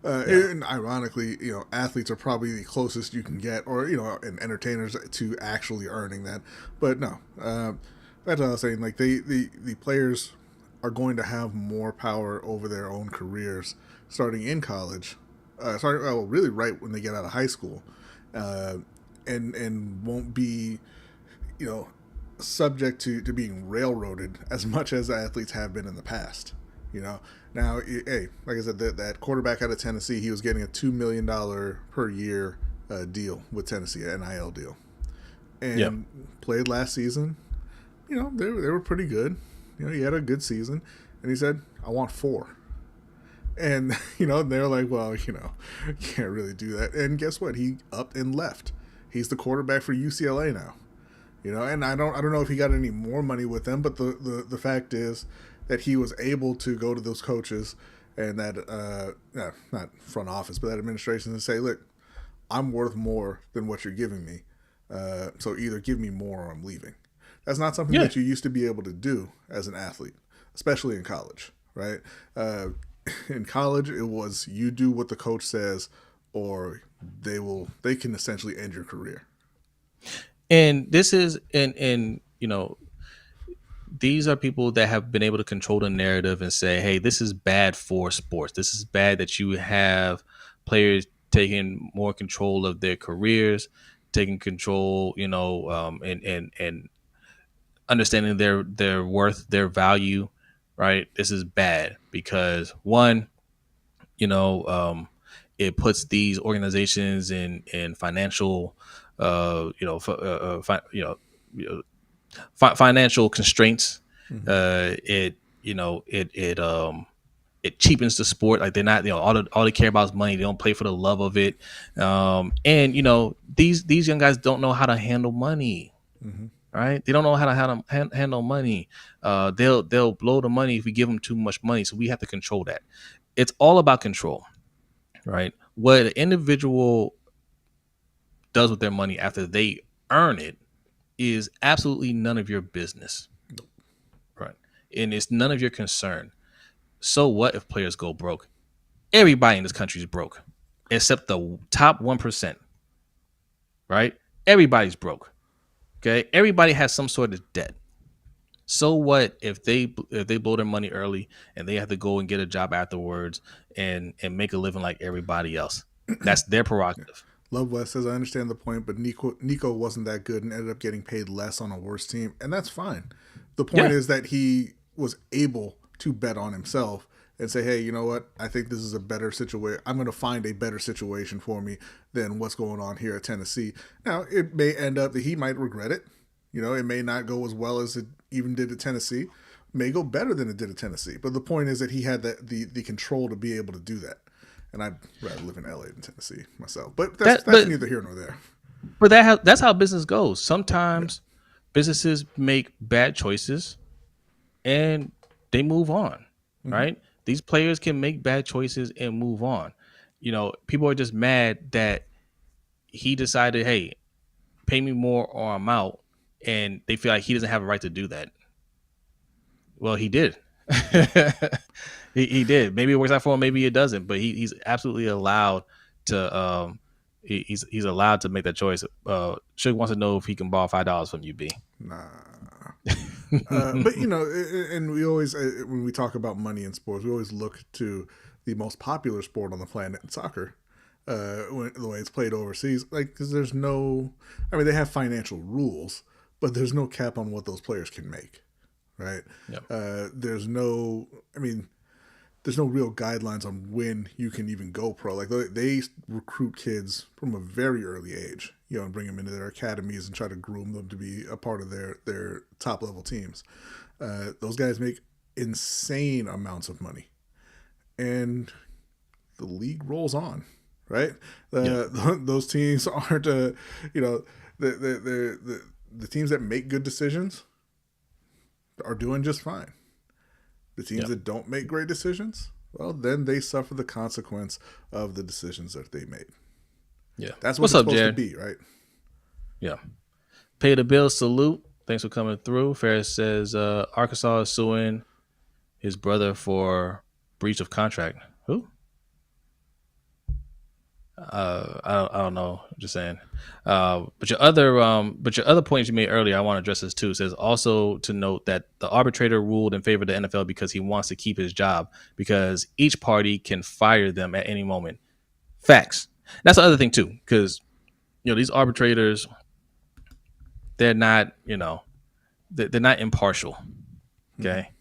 Speaker 2: And ironically, athletes are probably the closest you can get, or and entertainers to actually earning that. But no. That's what I was saying. Like, the players are going to have more power over their own careers starting in college. Really right when they get out of high school, and won't be, subject to being railroaded as much as athletes have been in the past. You know, now, hey, like I said, that quarterback out of Tennessee, he was getting a $2 million per year deal with Tennessee, an NIL deal,
Speaker 1: Yeah.
Speaker 2: and played last season. You know, they were pretty good. You know, he had a good season, and he said, "I want four." And you know, they're like, "Well, you know, you can't really do that." And guess what? He upped and left. He's the quarterback for UCLA now. You know, and I don't know if he got any more money with them, but the fact is that he was able to go to those coaches and that not front office, but that administration and say, "Look, I'm worth more than what you're giving me. So either give me more or I'm leaving." That's not something
Speaker 1: Yeah.
Speaker 2: that you used to be able to do as an athlete, especially in college, right? In college, it was you do what the coach says, or they can essentially end your career.
Speaker 1: And this is and you know, these are people that have been able to control the narrative and say, hey, this is bad for sports. This is bad that you have players taking more control of their careers, taking control, and understanding their worth, their value, right? This is bad because one, you know, it puts these organizations in financial, financial constraints.
Speaker 2: Mm-hmm.
Speaker 1: It cheapens the sport. Like they're not, all they care about is money. They don't play for the love of it. And these young guys don't know how to handle money.
Speaker 2: Mm-hmm.
Speaker 1: Right? They don't know how to handle money. They'll blow the money if we give them too much money. So we have to control that. It's all about control, right? What an individual does with their money after they earn it is absolutely none of your business, right? And it's none of your concern. So what if players go broke? Everybody in this country is broke, except the top 1%, right? Everybody's broke. Okay, everybody has some sort of debt. So what if they blow their money early and they have to go and get a job afterwards and make a living like everybody else? That's their prerogative.
Speaker 2: Love West says, I understand the point, but Nico wasn't that good and ended up getting paid less on a worse team, and that's fine. The point
Speaker 1: Yeah,
Speaker 2: is that he was able to bet on himself and say, hey, you know what? I think this is a better situation. I'm going to find a better situation for me than what's going on here at Tennessee. Now, it may end up that he might regret it. You know, it may not go as well as it even did at Tennessee. It may go better than it did at Tennessee. But the point is that he had the control to be able to do that. And I'd rather live in LA than Tennessee myself. But
Speaker 1: that
Speaker 2: that's neither here nor there.
Speaker 1: that's how business goes. Sometimes businesses make bad choices and they move on,
Speaker 2: Mm-hmm.
Speaker 1: right? These players can make bad choices and move on. People are just mad that he decided, hey, pay me more or I'm out, and they feel like he doesn't have a right to do that. Well, he did.
Speaker 2: Yeah.
Speaker 1: He did. Maybe it works out for him. Maybe it doesn't. But he's absolutely allowed to. He's allowed to make that choice. Suge wants to know if he can borrow $5 from you, B.
Speaker 2: Nah. But you know, and we always when we talk about money in sports, we always look to the most popular sport on the planet, soccer. The way it's played overseas, like because there's no, I mean, they have financial rules, but there's no cap on what those players can make, right?
Speaker 1: Yep.
Speaker 2: There's no, I mean, there's no real guidelines on when you can even go pro. Like they recruit kids from a very early age, you know, and bring them into their academies and try to groom them to be a part of their top level teams. Those guys make insane amounts of money, and the league rolls on, right?
Speaker 1: Yep.
Speaker 2: Those teams aren't, you know, the teams that make good decisions are doing just fine. The teams
Speaker 1: Yep.
Speaker 2: that don't make great decisions, well, then they suffer the consequence of the decisions that they made.
Speaker 1: Yeah.
Speaker 2: That's what
Speaker 1: What's
Speaker 2: it's
Speaker 1: up,
Speaker 2: supposed to
Speaker 1: Jared?
Speaker 2: be, right?
Speaker 1: Yeah. Pay the bill. Salute. Thanks for coming through. Ferris says Arkansas is suing his brother for breach of contract. Who? I don't know. I'm just saying. But your other points you made earlier, I want to address this too. It says also to note that the arbitrator ruled in favor of the NFL because he wants to keep his job because each party can fire them at any moment. Facts. That's the other thing too, because these arbitrators, they're not they're not impartial.
Speaker 2: Mm-hmm.
Speaker 1: Okay,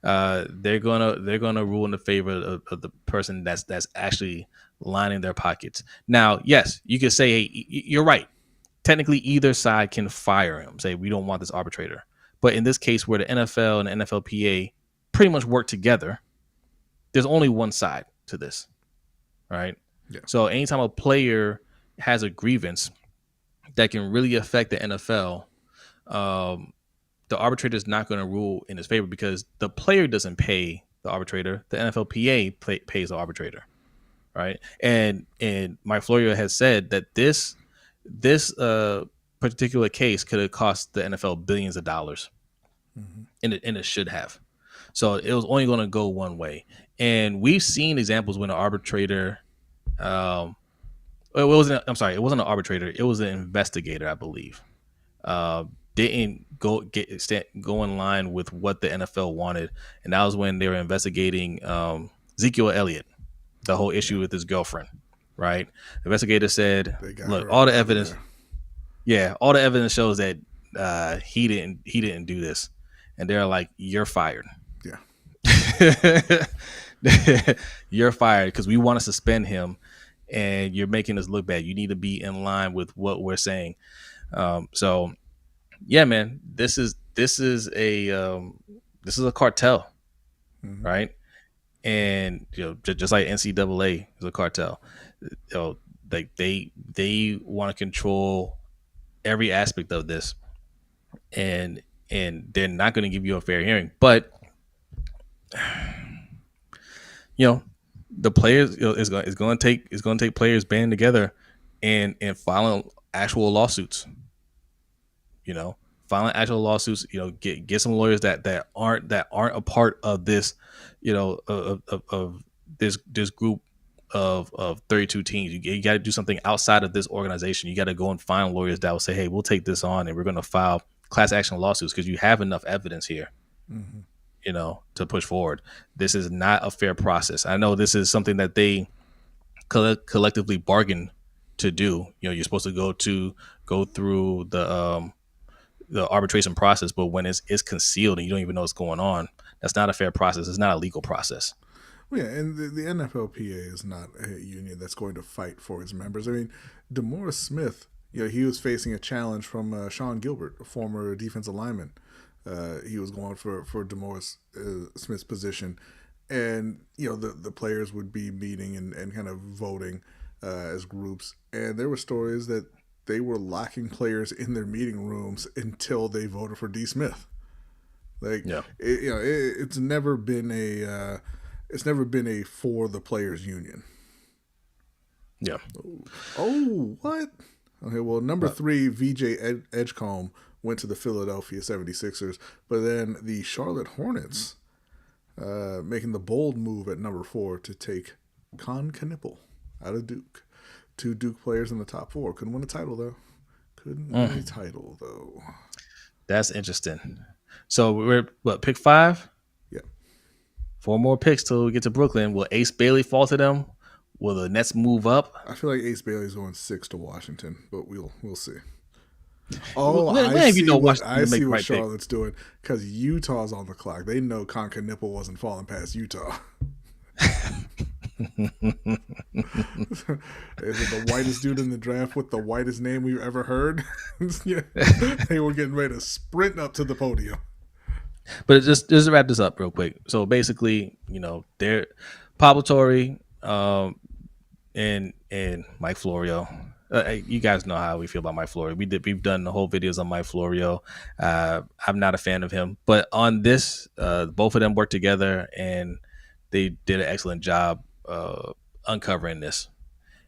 Speaker 1: they're gonna rule in the favor of the person that's actually lining their pockets. Now, yes, you could say, hey, you're right. Technically, either side can fire him. Say we don't want this arbitrator. But in this case, where the NFL and the NFLPA pretty much work together, there's only one side to this, right?
Speaker 2: Yeah.
Speaker 1: So anytime a player has a grievance that can really affect the NFL, um, the arbitrator is not going to rule in his favor because the player doesn't pay the arbitrator. The NFLPA pays the arbitrator, right? And Mike Florio has said that this particular case could have cost the NFL billions of dollars, and it should have. So it was only going to go one way, and we've seen examples when an arbitrator, it wasn't. I'm sorry, it wasn't an arbitrator. It was an investigator, I believe. Didn't go in line with what the NFL wanted, and that was when they were investigating Ezekiel Elliott, the whole issue with his girlfriend. Right? The investigator said, "Look, all the evidence, all the evidence shows that he didn't do this," and they're like, "You're fired."
Speaker 2: Yeah.
Speaker 1: You're fired because we want to suspend him, and you're making us look bad. You need to be in line with what we're saying. So, yeah, man, this is a cartel, right? And just like NCAA is a cartel, like they want to control every aspect of this, and they're not going to give you a fair hearing. But the players is going to take players banding together and filing actual lawsuits. Filing actual lawsuits. Get some lawyers that aren't a part of this. Of this group of 32 teams. You got to do something outside of this organization. You got to go and find lawyers that will say, hey, we'll take this on and we're going to file class action lawsuits because you have enough evidence here. To push forward. This is not a fair process. I know this is something that they collectively bargain to do. You're supposed to go through the arbitration process, but when it's concealed and you don't even know what's going on, that's not a fair process. It's not a legal process.
Speaker 2: Well, yeah, and the NFLPA is not a union that's going to fight for its members. I mean, DeMaurice Smith, he was facing a challenge from Sean Gilbert, a former defensive lineman. He was going for DeMaurice Smith's position, and the players would be meeting and kind of voting as groups, and there were stories that they were locking players in their meeting rooms until they voted for D. Smith. Like, it's never been a for the players union.
Speaker 1: Yeah.
Speaker 2: Oh, what? Okay, well, number 3, VJ Edgecombe went to the Philadelphia 76ers, but then the Charlotte Hornets making the bold move at number 4 to take Con Knipple out of Duke. 2 Duke players in the top 4. Couldn't win a title, though.
Speaker 1: That's interesting. So we're, pick 5?
Speaker 2: Yeah.
Speaker 1: 4 more picks till we get to Brooklyn. Will Ace Bailey fall to them? Will the Nets move up?
Speaker 2: I feel like Ace Bailey's going 6 to Washington, but we'll see. I see what Charlotte's doing because Utah's on the clock. They know Conca Nipple wasn't falling past Utah. Is it the whitest dude in the draft with the whitest name we've ever heard? Yeah. They were getting ready to sprint up to the podium.
Speaker 1: But just to wrap this up real quick. So basically, they're Pablo Torre, and Mike Florio. You guys know how we feel about Mike Florio. We've done the whole videos on Mike Florio. I'm not a fan of him, but on this, both of them worked together and they did an excellent job uncovering this.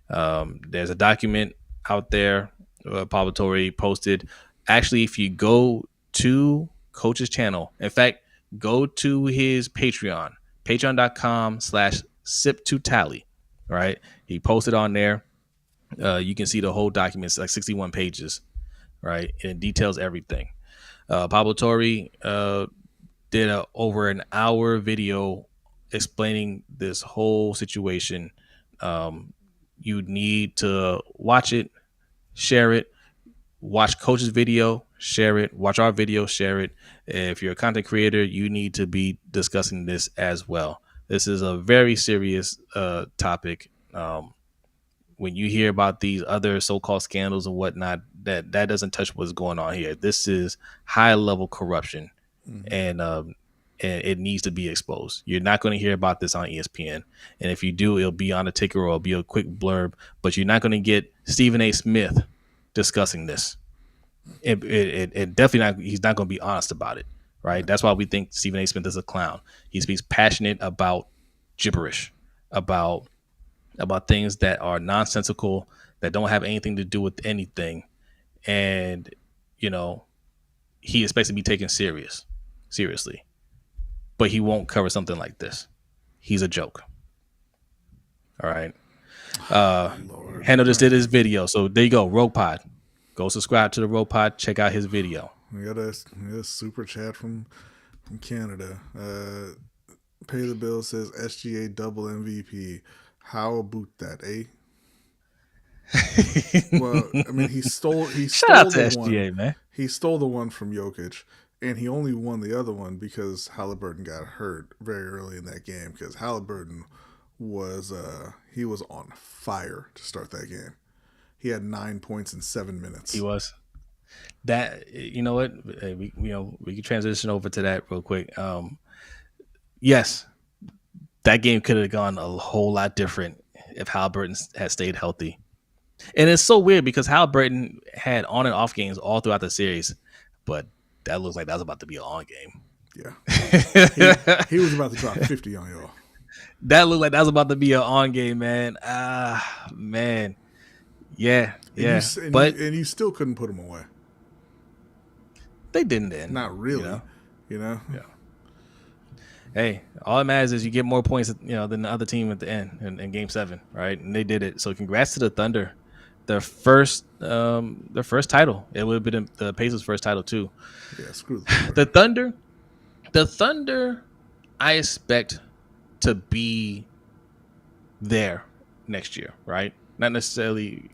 Speaker 1: There's a document out there. Pablo Torre posted. Actually, if you go to Coach's channel, in fact, go to his Patreon, patreon.com/sip2tally. Right, he posted on there. You can see the whole document. It's like 61 pages, right? And it details everything. Pablo Torre did a over an hour video explaining this whole situation. You need to watch it, share it, watch Coach's video, share it. Watch our video, share it. If you're a content creator, you need to be discussing this as well. This is a very serious topic. When you hear about these other so-called scandals and whatnot, that doesn't touch what's going on here. This is high-level corruption, and it needs to be exposed. You're not going to hear about this on ESPN, and if you do, it'll be on a ticker or it'll be a quick blurb. But you're not going to get Stephen A. Smith discussing this. It definitely not. He's not going to be honest about it, right? That's why we think Stephen A. Smith is a clown. He speaks passionate about gibberish, about things that are nonsensical, that don't have anything to do with anything, and he expects to be taken seriously, but he won't cover something like this. He's a joke. All right. Handle just did his video, so there you go. Rogue Pod, go subscribe to the Rogue Pod. Check out his video.
Speaker 2: We got a super chat from Canada. Pay the Bill says SGA double MVP. How about that, eh? Well, I mean, he stole
Speaker 1: Shout out to
Speaker 2: the
Speaker 1: SGA,
Speaker 2: one.
Speaker 1: man.
Speaker 2: He stole the one from Jokic, and he only won the other one because Halliburton got hurt very early in that game. Because Halliburton was he was on fire to start that game. He had 9 points in 7 minutes.
Speaker 1: He was. That, you know what, we can transition over to that real quick. Yes, that game could have gone a whole lot different if Halliburton had stayed healthy. And it's so weird because Halliburton had on and off games all throughout the series, but that looks like that was about to be an on game.
Speaker 2: Yeah, he was about to drop 50 on y'all.
Speaker 1: That looked like that was about to be an on game, man. Man, yeah.
Speaker 2: But you still couldn't put him away.
Speaker 1: They didn't then.
Speaker 2: Not really. You know?
Speaker 1: Yeah. Hey, all that matters is you get more points, than the other team at the end in Game 7, right? And they did it. So congrats to the Thunder, their first title. It would have been the Pacers' first title too.
Speaker 2: Yeah, screw
Speaker 1: the Thunder. The Thunder, I expect to be there next year, right? Not necessarily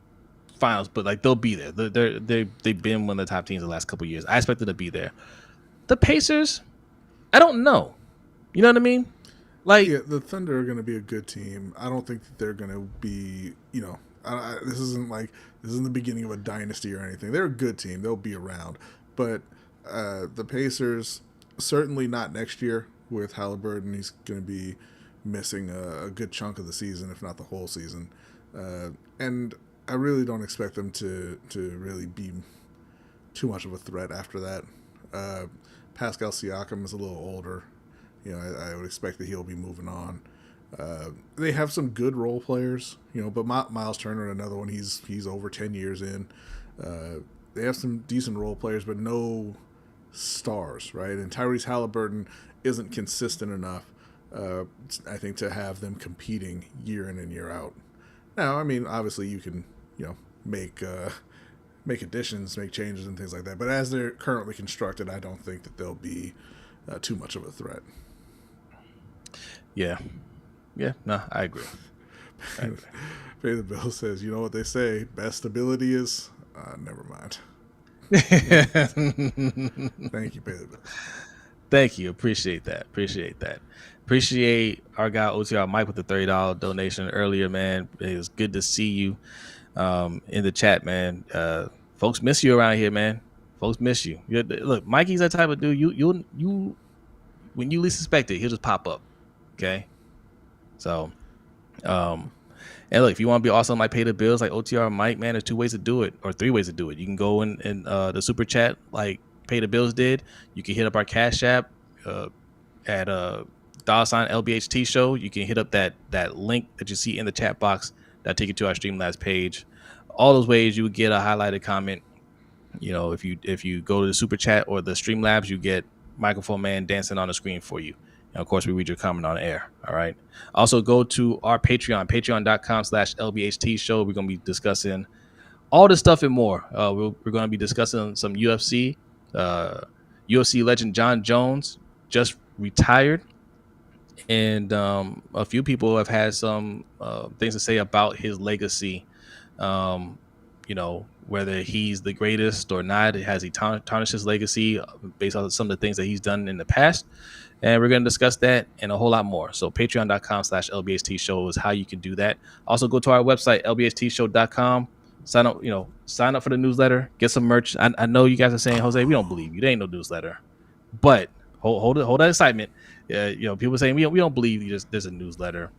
Speaker 1: finals, but like they'll be there. They've been one of the top teams the last couple of years. I expect them to be there. The Pacers, I don't know. You know what I mean? Like,
Speaker 2: yeah, the Thunder are going to be a good team. I don't think that they're going to be, this isn't the beginning of a dynasty or anything. They're a good team. They'll be around. But the Pacers, certainly not next year with Halliburton. He's going to be missing a good chunk of the season, if not the whole season. And I really don't expect them to really be too much of a threat after that. Pascal Siakam is a little older. I would expect that he'll be moving on. They have some good role players, but Miles Turner, another one, he's over 10 years in. They have some decent role players, but no stars, right? And Tyrese Halliburton isn't consistent enough, I think, to have them competing year in and year out. Now, I mean, obviously you can, make additions, make changes and things like that. But as they're currently constructed, I don't think that they'll be too much of a threat.
Speaker 1: Yeah, no, I agree.
Speaker 2: Pay the Bill says, you know what they say, best ability is, never mind. Thank you, Pay the Bill.
Speaker 1: Thank you. Appreciate that. Appreciate our guy OTR Mike with the $30 donation earlier, man. It was good to see you in the chat, man. Folks miss you around here, man. Folks miss you. Look, Mikey's that type of dude. You when you least suspect it, he'll just pop up. Okay. So, and look, if you want to be awesome like Pay the Bills, like OTR Mike, man, there's 2 ways to do it, or 3 ways to do it. You can go in the super chat like Pay the Bills did. You can hit up our Cash App at $LBHTShow. You can hit up that link that you see in the chat box that take you to our Streamlabs page. All those ways you would get a highlighted comment. If you go to the super chat or the Streamlabs, you get Microphone Man dancing on the screen for you. And of course, we read your comment on air. All right. Also, go to our Patreon, patreon.com/LBHTShow. We're going to be discussing all this stuff and more. We're going to be discussing some UFC. UFC legend John Jones just retired. And a few people have had some things to say about his legacy. whether he's the greatest or not. Has he tarnished his legacy based on some of the things that he's done in the past? And we're going to discuss that and a whole lot more. So patreon.com/LBHTShow is how you can do that. Also go to our website, LBHTShow.com. Sign up for the newsletter, get some merch. I know you guys are saying, Jose, we don't believe you. There ain't no newsletter. But hold that excitement. People saying we don't believe there's a newsletter.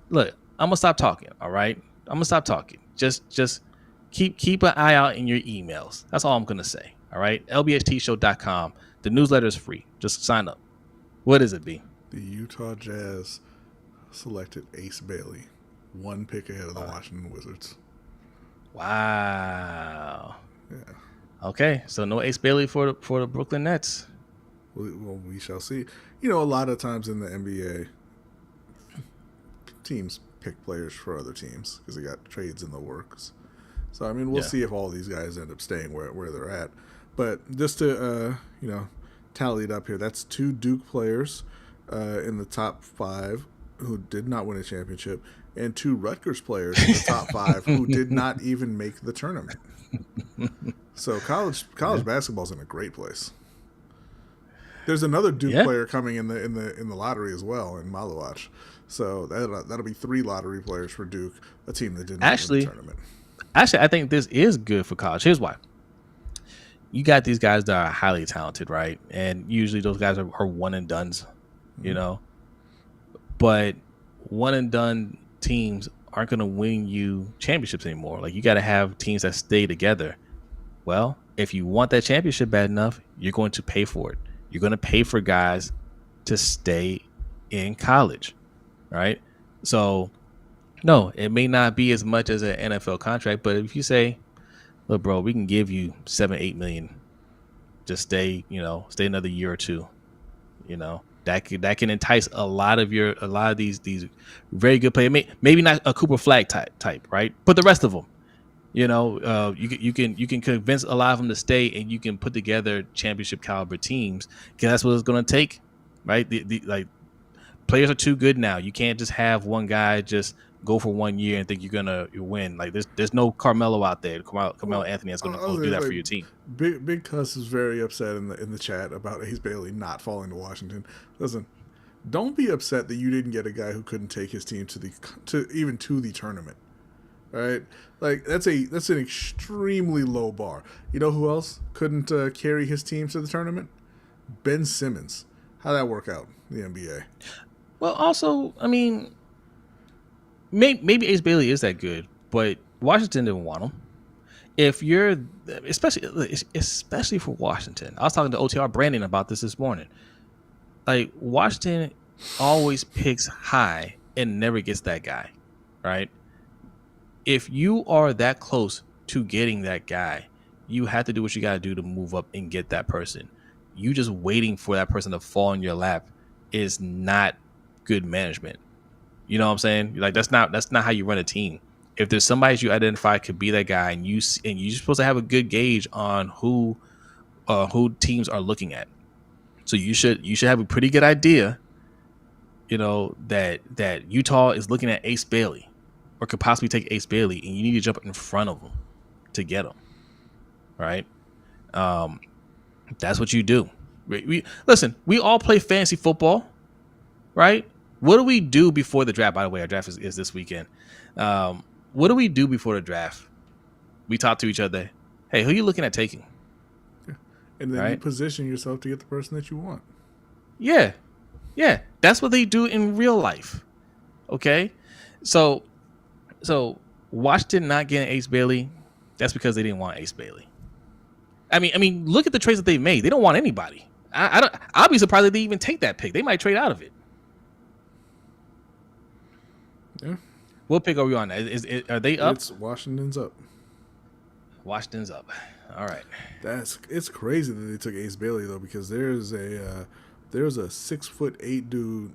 Speaker 1: Look, I'm gonna stop talking. All right, I'm gonna stop talking. Just keep an eye out in your emails. That's all I'm gonna say. All right, LBHTShow.com. The newsletter is free. Just sign up. What is it, B?
Speaker 2: The Utah Jazz selected Ace Bailey, one pick ahead of the Washington Wizards.
Speaker 1: Wow.
Speaker 2: Yeah.
Speaker 1: Okay, so no Ace Bailey for the Brooklyn Nets.
Speaker 2: Well, we shall see. A lot of times in the NBA, teams pick players for other teams because they got trades in the works. So, we'll see if all these guys end up staying where they're at. But just to, tally it up here, that's 2 Duke players in the top 5 who did not win a championship, and 2 Rutgers players in the top 5 who did not even make the tournament. So college basketball's in a great place. There's another Duke player coming in the lottery as well in Malawach. So that'll be 3 lottery players for Duke, a team that didn't win the tournament.
Speaker 1: Actually, I think this is good for college. Here's why. You got these guys that are highly talented, right? And usually those guys are one and dones, But one and done teams aren't going to win you championships anymore. Like, you got to have teams that stay together. Well, if you want that championship bad enough, you're going to pay for it. You're going to pay for guys to stay in college, right? So, no, it may not be as much as an NFL contract, but if you say, look, bro, we can give you $7-8 million, just stay another year or two, that can entice a lot of these very good players. Maybe not a Cooper Flag type, right? But the rest of them, you can convince a lot of them to stay, and you can put together championship caliber teams, because that's what it's going to take, right? Like, players are too good now. You can't just have one guy just go for 1 year and think you're gonna win. Like, there's no Carmelo out there, Carmelo Anthony that's gonna go do that for your team.
Speaker 2: Big Cuss is very upset in the chat about Ace Bailey not falling to Washington. Listen, don't be upset that you didn't get a guy who couldn't take his team to the tournament. All right, like that's an extremely low bar. You know who else couldn't carry his team to the tournament? Ben Simmons. How'd that work out in the NBA?
Speaker 1: Well, also, maybe Ace Bailey is that good, but Washington didn't want him. If you're, especially for Washington, I was talking to OTR Brandon about this morning. Like, Washington always picks high and never gets that guy, right? If you are that close to getting that guy, you have to do what you got to do to move up and get that person. You just waiting for that person to fall in your lap is not good management. You know what I'm saying? Like, that's not how you run a team. If there's somebody you identify could be that guy, and you're supposed to have a good gauge on who teams are looking at. So you should have a pretty good idea, that Utah is looking at Ace Bailey, or could possibly take Ace Bailey, and you need to jump in front of him to get him. Right? That's what you do. Listen, we all play fantasy football, right? What do we do before the draft? By the way, our draft is this weekend. What do we do before the draft? We talk to each other. Hey, who are you looking at taking?
Speaker 2: And then you position yourself to get the person that you want.
Speaker 1: Yeah. That's what they do in real life. Okay? So Washington not getting Ace Bailey, that's because they didn't want Ace Bailey. I mean, look at the trades that they made. They don't want anybody. I'll be surprised if they even take that pick. They might trade out of it.
Speaker 2: Yeah.
Speaker 1: What pick are we on? Are they up?
Speaker 2: It's Washington's up.
Speaker 1: Washington's up. All right.
Speaker 2: It's crazy that they took Ace Bailey though, because there's a 6'8" dude,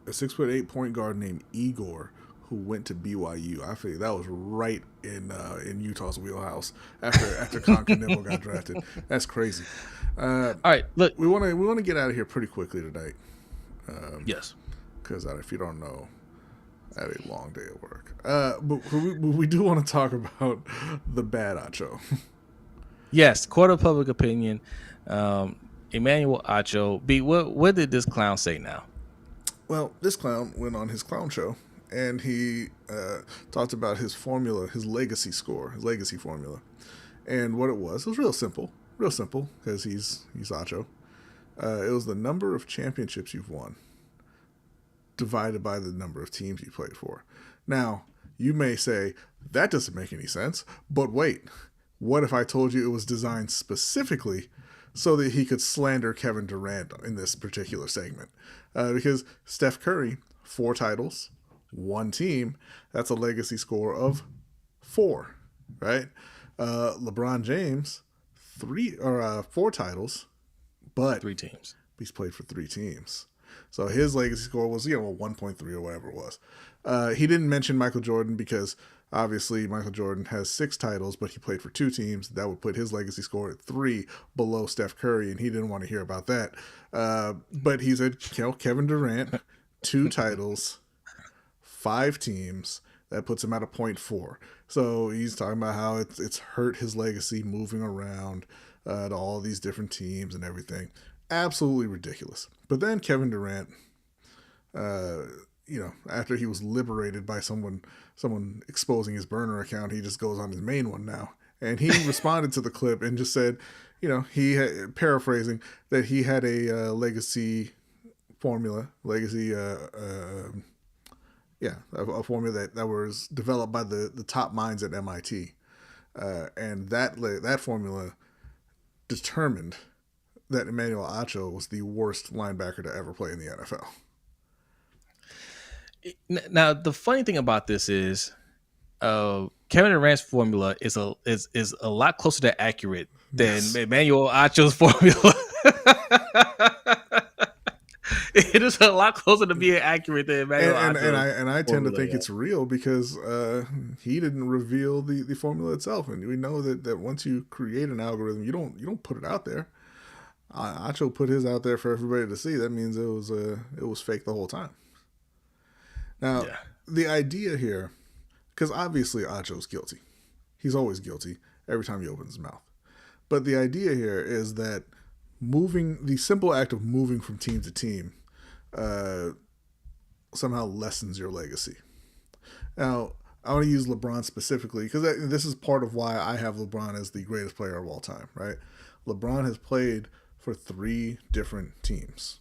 Speaker 2: a 6'8" point guard named Igor who went to BYU. I feel that was right in Utah's wheelhouse after Concanibble got drafted. That's crazy.
Speaker 1: All right, look,
Speaker 2: we want to get out of here pretty quickly tonight.
Speaker 1: Yes,
Speaker 2: because if you don't know, I had a long day at work. But we do want to talk about the bad Acho.
Speaker 1: Yes, court of public opinion. Emmanuel Acho. B, what did this clown say now?
Speaker 2: Well, this clown went on his clown show and he talked about his formula, his legacy score, his legacy formula. And what it was real simple because he's Acho. It was the number of championships you've won divided by the number of teams you played for. Now, you may say, that doesn't make any sense, but wait, what if I told you it was designed specifically so that he could slander Kevin Durant in this particular segment? Because Steph Curry, 4 titles, 1 team, that's a legacy score of 4, right? LeBron James, 4 titles, but
Speaker 1: 3 teams.
Speaker 2: He's played for 3 teams. So his legacy score was, 1.3 or whatever it was. He didn't mention Michael Jordan because obviously Michael Jordan has 6 titles, but he played for 2 teams. That would put his legacy score at 3 below Steph Curry, and he didn't want to hear about that. But he said, Kevin Durant, 2 titles, 5 teams. That puts him at a 0.4. So he's talking about how it's hurt his legacy moving around to all these different teams and everything. Absolutely ridiculous. But then Kevin Durant, after he was liberated by someone exposing his burner account, he just goes on his main one now. And he responded to the clip and just said, he had, paraphrasing, that he had a legacy formula, a formula that was developed by the top minds at MIT. And that formula determined that Emmanuel Acho was the worst linebacker to ever play in the NFL.
Speaker 1: Now, the funny thing about this is Kevin Durant's formula is a lot closer to accurate than Emmanuel Acho's formula. It is a lot closer to being accurate than Emmanuel Acho's.
Speaker 2: And I tend to think it's real because he didn't reveal the formula itself, and we know that once you create an algorithm, you don't put it out there. Acho put his out there for everybody to see. That means it was fake the whole time. Now, the idea here, because obviously Acho's guilty. He's always guilty every time he opens his mouth. But the idea here is that the simple act of moving from team to team somehow lessens your legacy. Now, I want to use LeBron specifically because this is part of why I have LeBron as the greatest player of all time, right? LeBron has played for 3 different teams.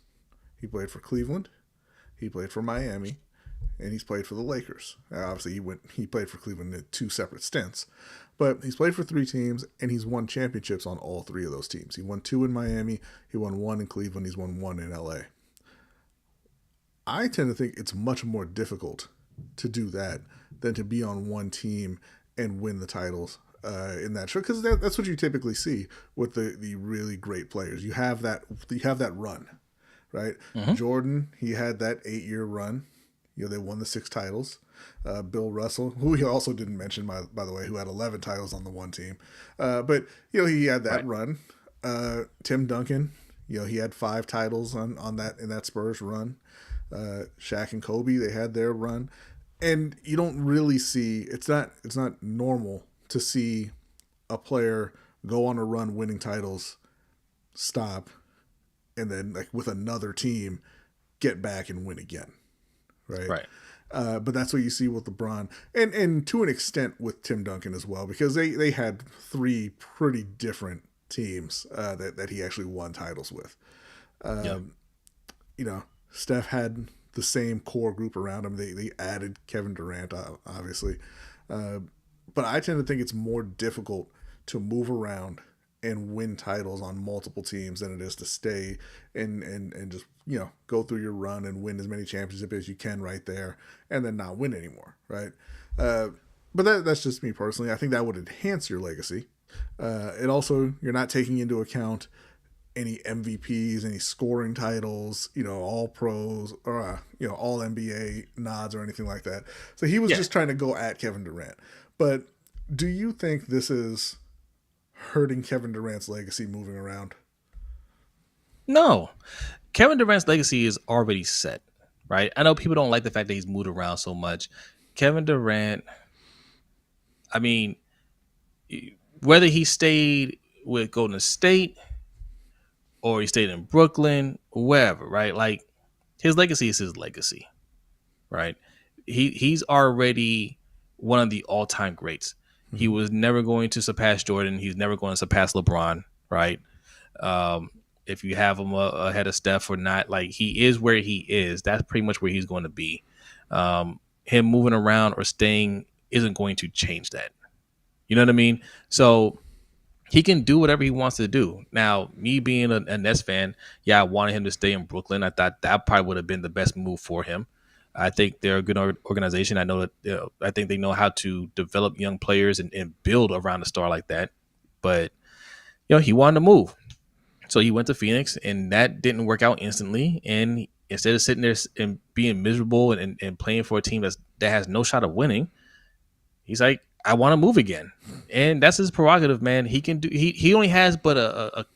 Speaker 2: He played for Cleveland, he played for Miami, and he's played for the Lakers. Obviously, he played for Cleveland in 2 separate stints. But he's played for 3 teams, and he's won championships on all 3 of those teams. He won 2 in Miami, he won 1 in Cleveland, he's won 1 in LA. I tend to think it's much more difficult to do that than to be on one team and win the titles in that show, because that's what you typically see with the really great players. You have that run, right? Mm-hmm. Jordan, he had that 8-year run. They won the 6 titles. Bill Russell, who he also didn't mention, by the way, who had 11 titles on the one team. But he had that run. Tim Duncan, he had 5 titles on that in that Spurs run. Shaq and Kobe, they had their run. And you don't really see, it's not normal to see a player go on a run winning titles, stop, and then with another team get back and win again. Right. But that's what you see with LeBron, and to an extent with Tim Duncan as well, because they had 3 pretty different teams that he actually won titles with. Steph had the same core group around him. They added Kevin Durant, obviously. But I tend to think it's more difficult to move around and win titles on multiple teams than it is to stay and just go through your run and win as many championships as you can right there and then not win anymore, right? But that's just me personally. I think that would enhance your legacy. It also, you're not taking into account any MVPs, any scoring titles, all pros or all NBA nods or anything like that. So he was just trying to go at Kevin Durant. But do you think this is hurting Kevin Durant's legacy moving around?
Speaker 1: No. Kevin Durant's legacy is already set, right? I know people don't like the fact that he's moved around so much. Kevin Durant, I mean, whether he stayed with Golden State or he stayed in Brooklyn, wherever, right? Like his legacy is his legacy, right? He's already one of the all time greats. He
Speaker 2: Mm-hmm.
Speaker 1: was never going to surpass Jordan. He's never going to surpass LeBron, right? Um, if you have him ahead of Steph or not, like he is where he is. That's pretty much where he's going to be. Him moving around or staying isn't going to change that. You know what I mean? So he can do whatever he wants to do. Now, me being a Nets fan, yeah, I wanted him to stay in Brooklyn. I thought that probably would have been the best move for him. I think they're a good organization. I know that I think they know how to develop young players and build around a star like that. But he wanted to move, so he went to Phoenix, and that didn't work out instantly. And instead of sitting there and being miserable and playing for a team that has no shot of winning, he's like, I want to move again, and that's his prerogative, man. He can do. He only has but a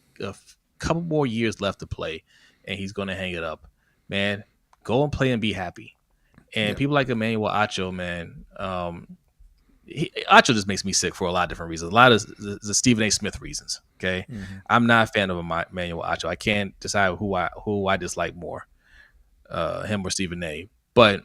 Speaker 1: couple more years left to play, and he's going to hang it up, man. Go and play and be happy. And
Speaker 2: Yeah.
Speaker 1: people like Emmanuel Acho, man. Acho just makes me sick for a lot of different reasons. A lot of the Stephen A. Smith reasons. Okay,
Speaker 2: Mm-hmm.
Speaker 1: I'm not a fan of Emmanuel Acho. I can't decide who I dislike more, him or Stephen A. But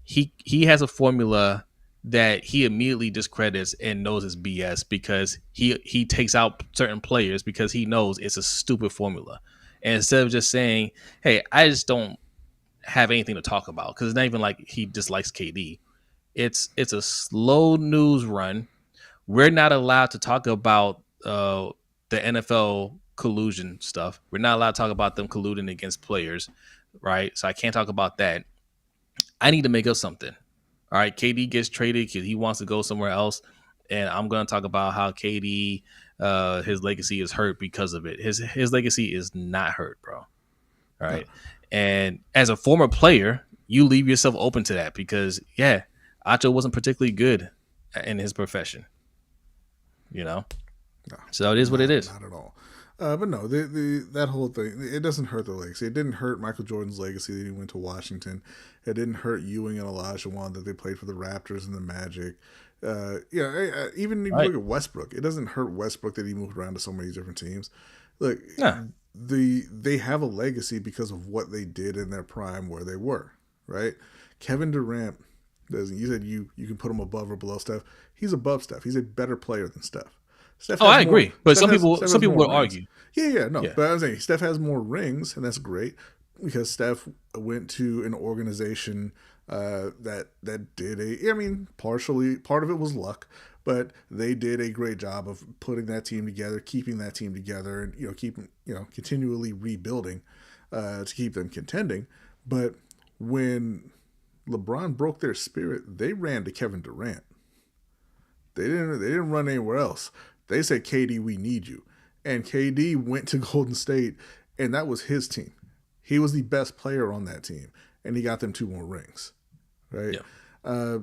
Speaker 1: he has a formula that he immediately discredits and knows is BS because he takes out certain players because he knows it's a stupid formula. And instead of just saying, "Hey, I just don't have anything to talk about," because it's not even like he dislikes KD. It's a slow news run. We're not allowed to talk about the NFL collusion stuff. We're not allowed to talk about them colluding against players, right? So I can't talk about that. I need to make up something. All right, KD gets traded because he wants to go somewhere else, and I'm going to talk about how KD, his legacy is hurt because of it. His legacy is not hurt, bro. All
Speaker 2: No.
Speaker 1: right, and as a former player, you leave yourself open to that because Acho wasn't particularly good in his profession.
Speaker 2: No,
Speaker 1: So it is what it is.
Speaker 2: not at all. But no, that whole thing, it doesn't hurt their legacy. It didn't hurt Michael Jordan's legacy that he went to Washington. It didn't hurt Ewing and Olajuwon that they played for the Raptors and the Magic. Even if you look at Westbrook, it doesn't hurt Westbrook that he moved around to so many different teams. Look,
Speaker 1: Yeah.
Speaker 2: they have a legacy because of what they did in their prime where they were, right? Kevin Durant doesn't. You said you can put him above or below Steph. He's above Steph. He's a better player than Steph. Steph
Speaker 1: I agree, but some people would
Speaker 2: rings.
Speaker 1: argue.
Speaker 2: No.
Speaker 1: Yeah.
Speaker 2: But I was saying Steph has more rings, and that's great because Steph went to an organization that did a. I mean, part of it was luck, but they did a great job of putting that team together, keeping that team together, and keeping continually rebuilding to keep them contending. But when LeBron broke their spirit, they ran to Kevin Durant. They didn't run anywhere else. They said, KD, we need you. And KD went to Golden State, and that was his team. He was the best player on that team, and he got them 2 more rings, right?
Speaker 1: Yeah.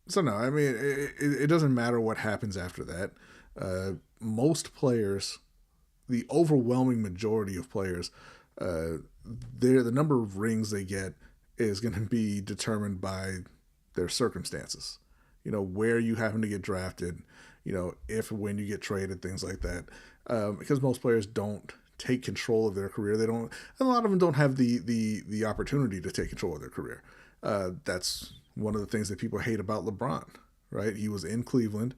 Speaker 2: So, no, I mean, it doesn't matter what happens after that. Most players, the overwhelming majority of players, the number of rings they get is going to be determined by their circumstances. Where you happen to get drafted, if and when you get traded, things like that. Because most players don't take control of their career. They don't, and a lot of them don't have the opportunity to take control of their career. That's one of the things that people hate about LeBron, right? He was in Cleveland,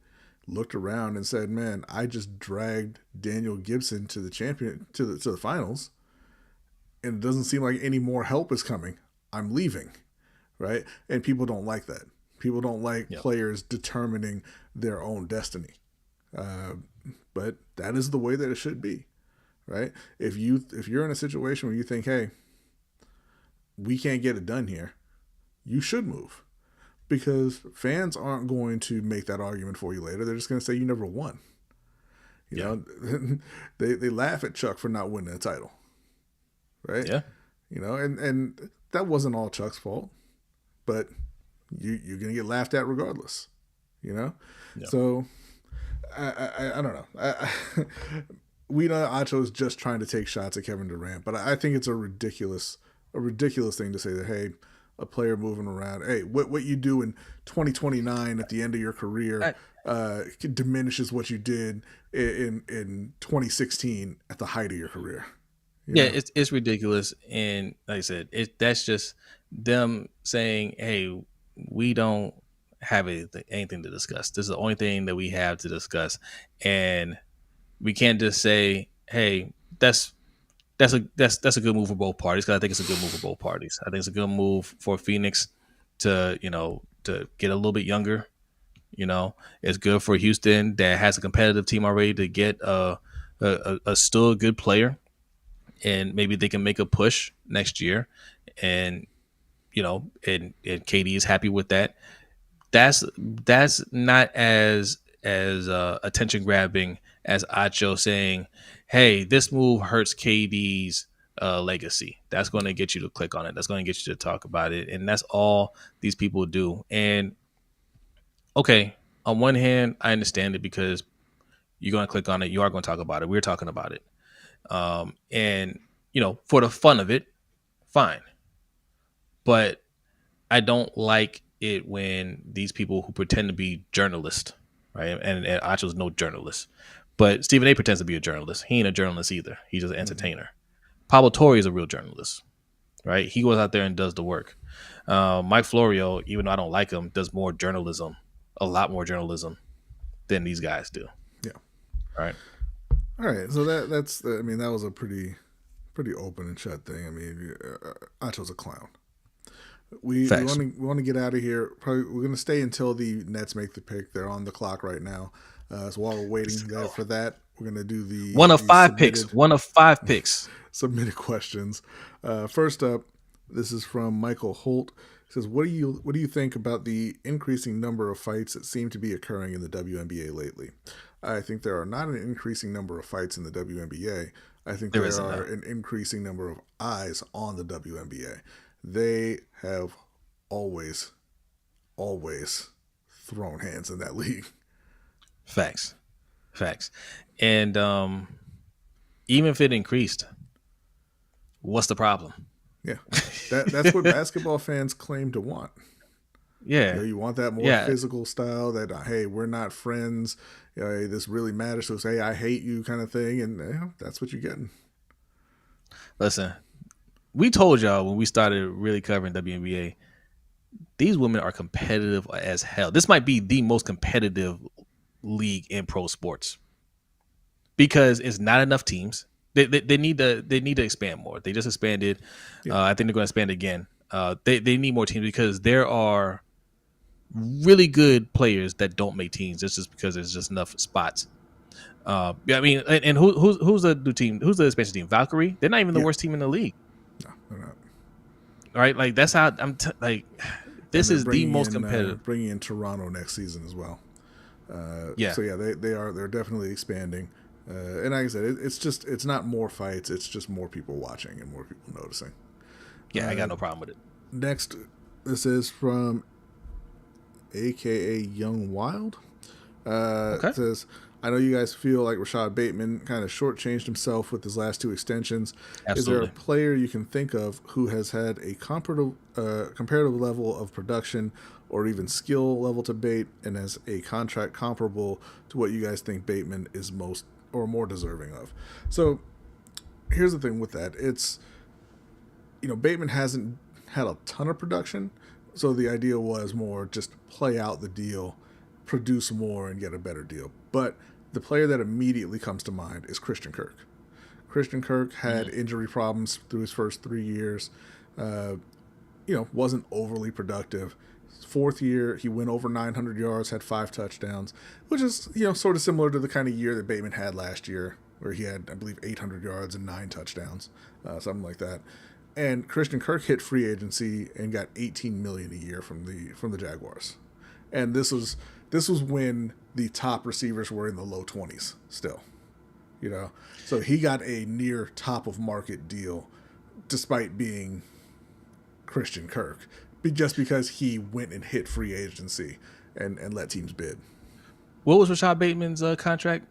Speaker 2: looked around and said, "Man, I just dragged Daniel Gibson to the finals, and it doesn't seem like any more help is coming. I'm leaving," right? And people don't like that. People don't like players determining their own destiny. But that is the way that it should be, right? If you're in a situation where you think, hey, we can't get it done here, you should move. Because fans aren't going to make that argument for you later. They're just going to say you never won. You know, they laugh at Chuck for not winning a title, right?
Speaker 1: Yeah.
Speaker 2: And that wasn't all Chuck's fault, but you're going to get laughed at regardless, Yeah. So I don't know. We know Acho's just trying to take shots at Kevin Durant, but I think it's a ridiculous a ridiculous thing to say that, hey, a player moving around, hey, what you do in 2029 at the end of your career diminishes what you did in 2016 at the height of your career.
Speaker 1: Yeah, it's ridiculous, and like I said, that's just them saying, "Hey, we don't have anything to discuss. This is the only thing that we have to discuss," and we can't just say, "Hey, that's a good move for both parties." Because I think it's a good move for both parties. I think it's a good move for Phoenix to to get a little bit younger. It's good for Houston that has a competitive team already to get a still good player, and maybe they can make a push next year, and and KD is happy with that. That's not as attention grabbing as Acho saying, "Hey, this move hurts KD's legacy." That's going to get you to click on it. That's going to get you to talk about it, and that's all these people do. And okay, on one hand, I understand it because you're going to click on it. You are going to talk about it. We're talking about it, and for the fun of it, fine. But I don't like it when these people who pretend to be journalists, right? And Acho's no journalist, but Stephen A pretends to be a journalist. He ain't a journalist either. He's just an entertainer. Pablo Torre is a real journalist, right? He goes out there and does the work. Mike Florio, even though I don't like him, does more journalism, a lot more journalism than these guys do.
Speaker 2: Yeah.
Speaker 1: Right.
Speaker 2: All right. So that's I mean, that was a pretty open and shut thing. I mean, Acho's a clown. We want to get out of here. Probably we're going to stay until the Nets make the pick. They're on the clock right now. So while we're waiting for that, we're going to do the
Speaker 1: one of five picks. One of five picks.
Speaker 2: Submitted questions. First up, this is from Michael Holt. It says, "What do you think about the increasing number of fights that seem to be occurring in the WNBA lately? I think there are not an increasing number of fights in the WNBA. I think there are an increasing number of eyes on the WNBA. They have always thrown hands in that league."
Speaker 1: Facts. And even if it increased, what's the problem?
Speaker 2: Yeah, that's what basketball fans claim to want.
Speaker 1: Yeah,
Speaker 2: you want that more physical style. That hey, we're not friends. This really matters to us. Hey, I hate you, kind of thing, and that's what you're getting.
Speaker 1: Listen, we told y'all when we started really covering WNBA, these women are competitive as hell. This might be the most competitive league in pro sports because it's not enough teams. They need to expand more. They just expanded. Yeah. I think they're going to expand again. They need more teams because there are really good players that don't make teams just because there's just enough spots. I mean, and who's the new team? Who's the expansion team? Valkyrie. They're not even the worst team in the league.
Speaker 2: No, they're not.
Speaker 1: All right, like that's how I'm this is the most competitive.
Speaker 2: Bringing in Toronto next season as well. So yeah, they're definitely expanding. And like I said, it's not more fights. It's just more people watching and more people noticing.
Speaker 1: Yeah, I got no problem with it.
Speaker 2: Next, this is from AKA Young Wild. It says, "I know you guys feel like Rashad Bateman kind of shortchanged himself with his last two extensions. Absolutely. Is there a player you can think of who has had a comparative level of production or even skill level to Bate and has a contract comparable to what you guys think Bateman is most or more deserving of?" So here's the thing with that. It's, Bateman hasn't had a ton of production. So the idea was more just play out the deal, produce more, and get a better deal. But the player that immediately comes to mind is Christian Kirk. Christian Kirk had injury problems through his first 3 years. Wasn't overly productive. Fourth year, he went over 900 yards, had 5 touchdowns, which is, sort of similar to the kind of year that Bateman had last year, where he had, I believe, 800 yards and 9 touchdowns, something like that. And Christian Kirk hit free agency and got $18 million a year from the Jaguars. And this was when the top receivers were in the low 20s still. So he got a near top of market deal despite being Christian Kirk, just because he went and hit free agency and let teams bid.
Speaker 1: What was Rashad Bateman's contract?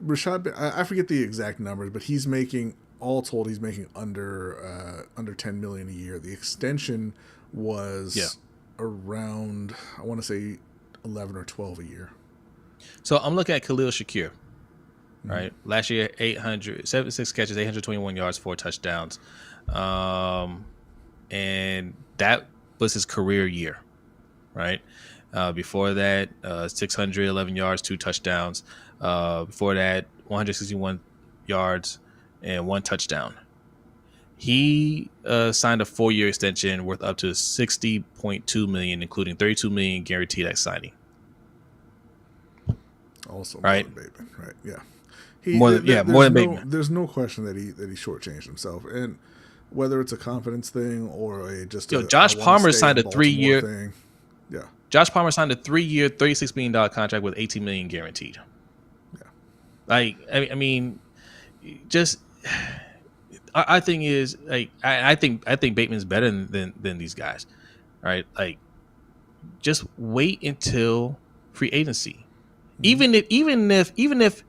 Speaker 2: I forget the exact numbers, but he's making all told, he's making under $10 million a year. The extension was around, I want to say 11 or 12 a year.
Speaker 1: So I'm looking at Khalil Shakir. Right, last year 76 catches, 821 yards, 4 touchdowns, and that was his career year. Right, before that, 611 yards, 2 touchdowns. Before that, 161 yards and 1 touchdown. He signed a 4-year extension worth up to $60.2 million, including $32 million guaranteed at signing.
Speaker 2: Also,
Speaker 1: right,
Speaker 2: Bateman, right? Yeah.
Speaker 1: More than Bateman.
Speaker 2: There's no question that he shortchanged himself, and whether it's a confidence thing or
Speaker 1: Josh Palmer signed a 3-year
Speaker 2: thing. Yeah,
Speaker 1: Josh Palmer signed a 3-year, $36 million contract with $18 million guaranteed.
Speaker 2: Yeah,
Speaker 1: like I mean, just our thing is like I think Bateman's better than these guys, right? Like, just wait until free agency. Even if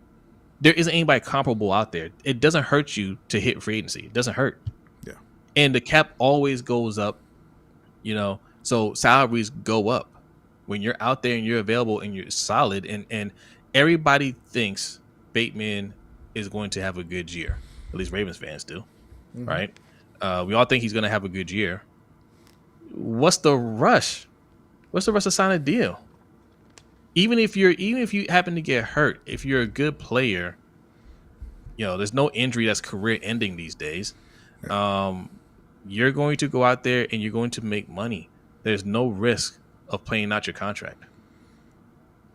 Speaker 1: there isn't anybody comparable out there, it doesn't hurt you to hit free agency. It doesn't hurt.
Speaker 2: Yeah.
Speaker 1: And the cap always goes up, so salaries go up when you're out there and you're available and you're solid, and everybody thinks Bateman is going to have a good year. At least Ravens fans do, right? We all think he's going to have a good year. What's the rush? What's the rush to sign a deal? Even if you happen to get hurt, if you're a good player, there's no injury that's career ending these days. You're going to go out there and you're going to make money. There's no risk of playing out your contract.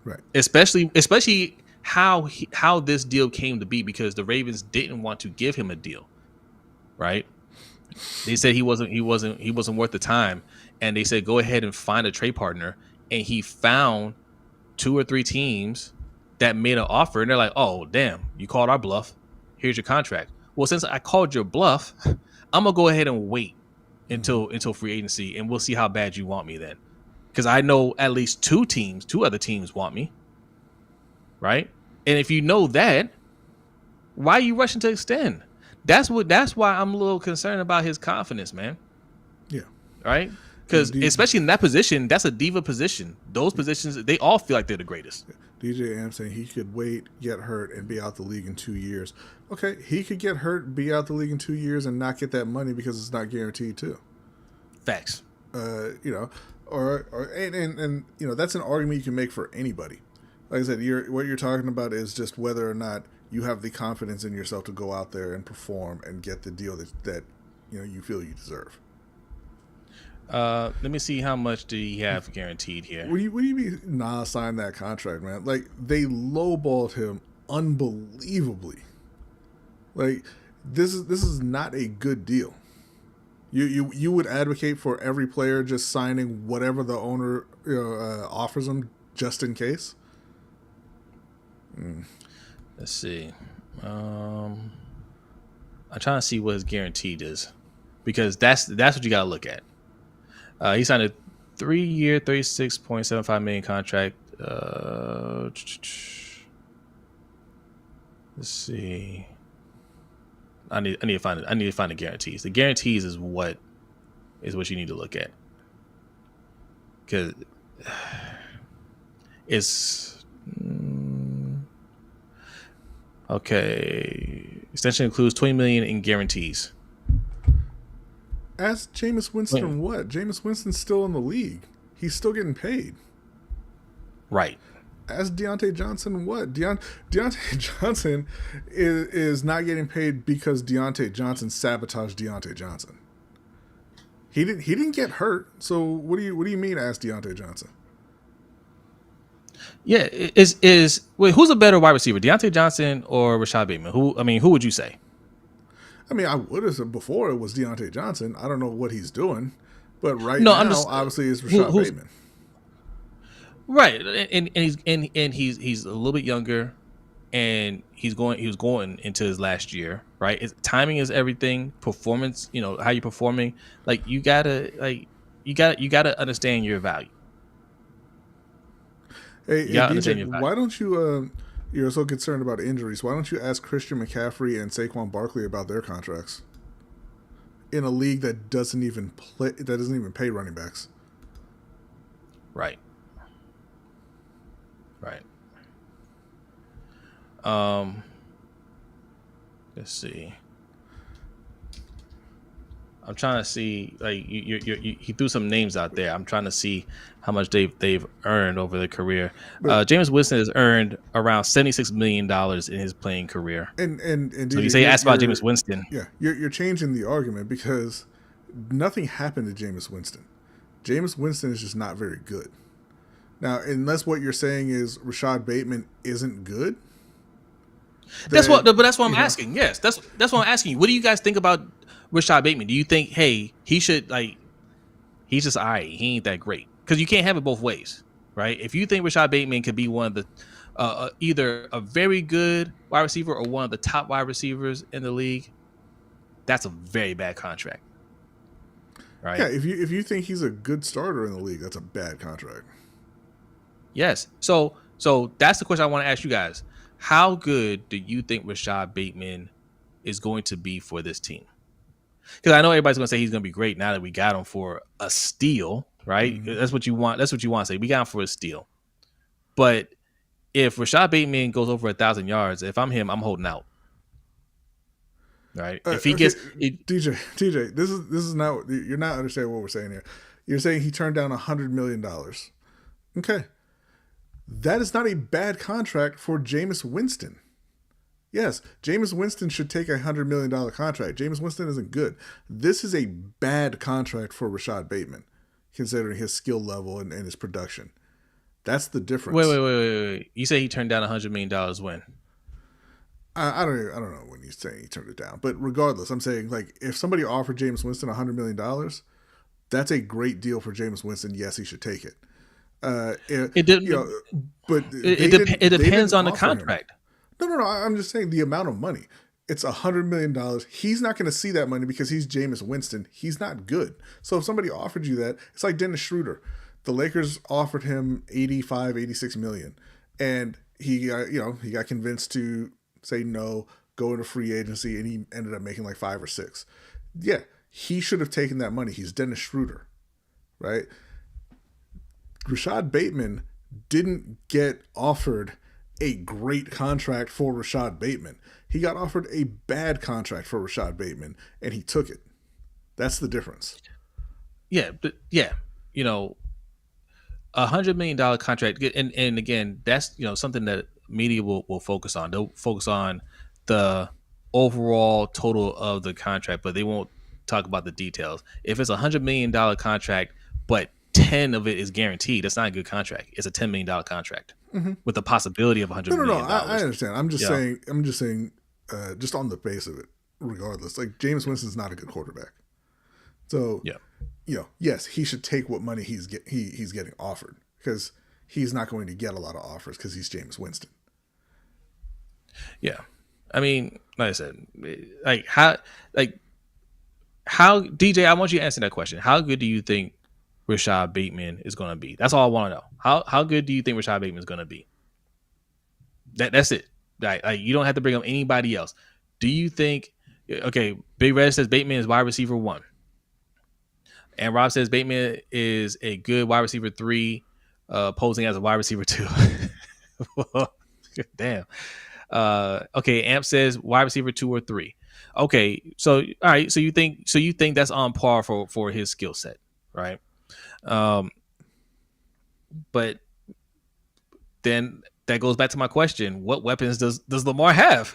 Speaker 2: Right.
Speaker 1: Especially how this deal came to be, because the Ravens didn't want to give him a deal. Right? They said he wasn't worth the time, and they said go ahead and find a trade partner, and he found 2 or 3 teams that made an offer, and they're like, oh damn, you called our bluff, here's your contract. Well, since I called your bluff, I'm gonna go ahead and wait until free agency, and we'll see how bad you want me then, because I know at least 2 other teams want me, right? And if you know that, why are you rushing to extend? That's why I'm a little concerned about his confidence, man.
Speaker 2: Yeah.
Speaker 1: Right? Because especially in that position, that's a diva position. Those positions, they all feel like they're the greatest.
Speaker 2: DJ Am saying he could wait, get hurt, and be out the league in 2 years. Okay, he could get hurt, be out the league in 2 years, and not get that money because it's not guaranteed too.
Speaker 1: Facts.
Speaker 2: Or that's an argument you can make for anybody. Like I said, what you're talking about is just whether or not you have the confidence in yourself to go out there and perform and get the deal that you feel you deserve.
Speaker 1: Let me see, how much do he have guaranteed here?
Speaker 2: What do you mean Nas signed that contract, man? Like, they lowballed him unbelievably. Like, this is not a good deal. You would advocate for every player just signing whatever the owner offers them just in case?
Speaker 1: Let's see. I'm trying to see what his guaranteed is, because that's what you got to look at. He signed a 3-year, $36.75 million contract. Let's see. I need to find it. I need to find the guarantees. The guarantees is what you need to look at, because it's okay. Extension includes $20 million in guarantees.
Speaker 2: Ask Jameis Winston what? Jameis Winston's still in the league. He's still getting paid.
Speaker 1: Right.
Speaker 2: Ask Deontay Johnson what? Deontay Johnson is not getting paid because Deontay Johnson sabotaged Deontay Johnson. He didn't get hurt. So what do you mean ask Deontay Johnson?
Speaker 1: Yeah, wait, who's a better wide receiver, Deontay Johnson or Rashad Bateman? Who would you say?
Speaker 2: I would have said before it was Deontay Johnson. I don't know what he's doing, but now obviously it's Rashad Bateman.
Speaker 1: Right, and he's a little bit younger, and he was going into his last year. Right, timing is everything. Performance, how you're performing. Like, you gotta understand your value.
Speaker 2: Hey, DJ, why don't you You're so concerned about injuries. Why don't you ask Christian McCaffrey and Saquon Barkley about their contracts in a league that doesn't even pay running backs?
Speaker 1: Right. Right. Um. Let's see. I'm trying to see, like, he threw some names out there. I'm trying to see how much they've earned over their career.
Speaker 2: But
Speaker 1: Jameis Winston has earned around $76 million in his playing career.
Speaker 2: and
Speaker 1: So
Speaker 2: DJ,
Speaker 1: you say ask about Jameis Winston.
Speaker 2: yeah, you're changing the argument because nothing happened to Jameis Winston. Jameis Winston is just not very good. Now, unless what you're saying is Rashad Bateman isn't good.
Speaker 1: That's
Speaker 2: then,
Speaker 1: what I'm
Speaker 2: you know,
Speaker 1: asking. Yes, that's what I'm asking you. What do you guys think about Rashad Bateman? Do you think, hey, he should, like, he's just all right, he ain't that great? Because you can't have it both ways, right? If you think Rashad Bateman could be one of the either a very good wide receiver or one of the top wide receivers in the league, that's a very bad contract, right?
Speaker 2: yeah, if you think he's a good starter in the league, that's a bad contract.
Speaker 1: Yes. So that's the question I want to ask you guys. How good do you think Rashad Bateman is going to be for this team? Because I know everybody's going to say he's going to be great now that we got him for a steal, right?
Speaker 2: Mm-hmm.
Speaker 1: That's what you want. That's what you want to say. We got him for a steal. But if Rashad Bateman goes over 1,000 yards, if I'm him, I'm holding out. Right? If he gets
Speaker 2: DJ, this is not, you're not understanding what we're saying here. You're saying he turned down $100 million. Okay. That is not a bad contract for Jameis Winston. Yes, Jameis Winston should take a $100 million contract. Jameis Winston isn't good. This is a bad contract for Rashad Bateman, considering his skill level and his production. That's the difference.
Speaker 1: Wait. You say he turned down $100 million when?
Speaker 2: I don't know when he's saying he turned it down. But regardless, I'm saying, like, if somebody offered Jameis Winston $100 million, that's a great deal for Jameis Winston. Yes, he should take it.
Speaker 1: It depends on the contract.
Speaker 2: No. I'm just saying the amount of money. It's $100 million. He's not going to see that money because he's Jameis Winston. He's not good. So if somebody offered you that, it's like Dennis Schroeder. The Lakers offered him 85, 86 million. And he got convinced to say no, go into free agency, and he ended up making like 5 or 6. Yeah, he should have taken that money. He's Dennis Schroeder, right? Rashad Bateman didn't get offered a great contract for Rashad Bateman. He got offered a bad contract for Rashad Bateman, and he took it. That's the difference.
Speaker 1: Yeah, you know, $100 million contract, and again, that's something that media will focus on. They'll focus on the overall total of the contract, but they won't talk about the details. If it's $100 million contract, but 10 of it is guaranteed, that's not a good contract. It's a $10 million contract with the possibility of $100 million.
Speaker 2: No, I understand. I'm just saying, just on the face of it, regardless, like, Jameis Winston's not a good quarterback. So, yes, he should take what money he's getting offered, because he's not going to get a lot of offers because he's Jameis Winston.
Speaker 1: Yeah. I mean, like I said, how DJ, I want you to answer that question. How good do you think Rashad Bateman is going to be? That's all I want to know. How good do you think Rashad Bateman is going to be? That's it. Like, you don't have to bring up anybody else. Do you think? Okay, Big Red says Bateman is wide receiver 1, and Rob says Bateman is a good wide receiver 3, posing as a wide receiver 2. Damn. Okay, Amp says wide receiver 2 or 3. Okay, so all right, so you think that's on par for his skill set, right? But then that goes back to my question: what weapons does Lamar have?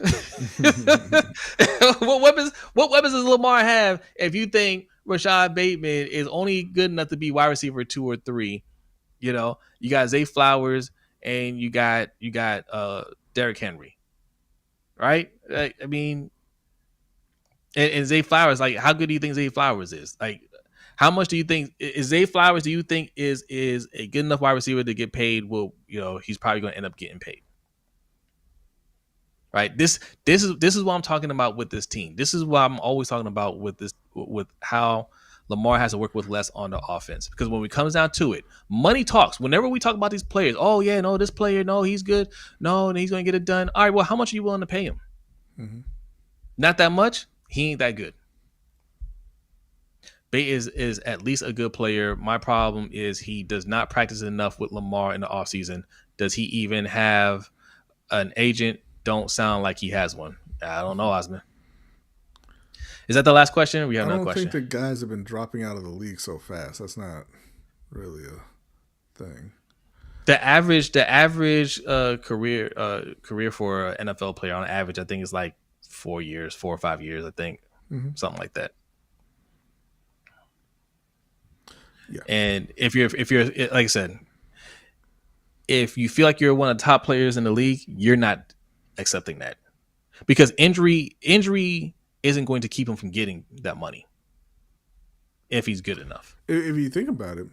Speaker 1: What weapons does Lamar have? If you think Rashad Bateman is only good enough to be wide receiver 2 or 3, you got Zay Flowers and you got Derrick Henry, right? I mean, and Zay Flowers, like, how good do you think Zay Flowers is? Like, how much do you think is Zay Flowers? Do you think is a good enough wide receiver to get paid? Well, he's probably going to end up getting paid, right? This is what I'm talking about with this team. This is what I'm always talking about with how Lamar has to work with less on the offense. Because when it comes down to it, money talks. Whenever we talk about these players, oh yeah, no, this player, no, he's good. No, and he's gonna get it done. All right, well, how much are you willing to pay him?
Speaker 2: Mm-hmm.
Speaker 1: Not that much. He ain't that good. Bate is at least a good player. My problem is he does not practice enough with Lamar in the offseason. Does he even have an agent? Don't sound like he has one. I don't know, Osman. Is that the last question? We have
Speaker 2: I
Speaker 1: another
Speaker 2: don't
Speaker 1: question.
Speaker 2: think the guys have been dropping out of the league so fast. That's not really a thing.
Speaker 1: The average career for an NFL player on average, I think, is like 4 or 5 years. I think something like that.
Speaker 2: Yeah.
Speaker 1: And if you're like I said, if you feel like you're one of the top players in the league, you're not accepting that because injury isn't going to keep him from getting that money if he's good enough.
Speaker 2: If you think about it,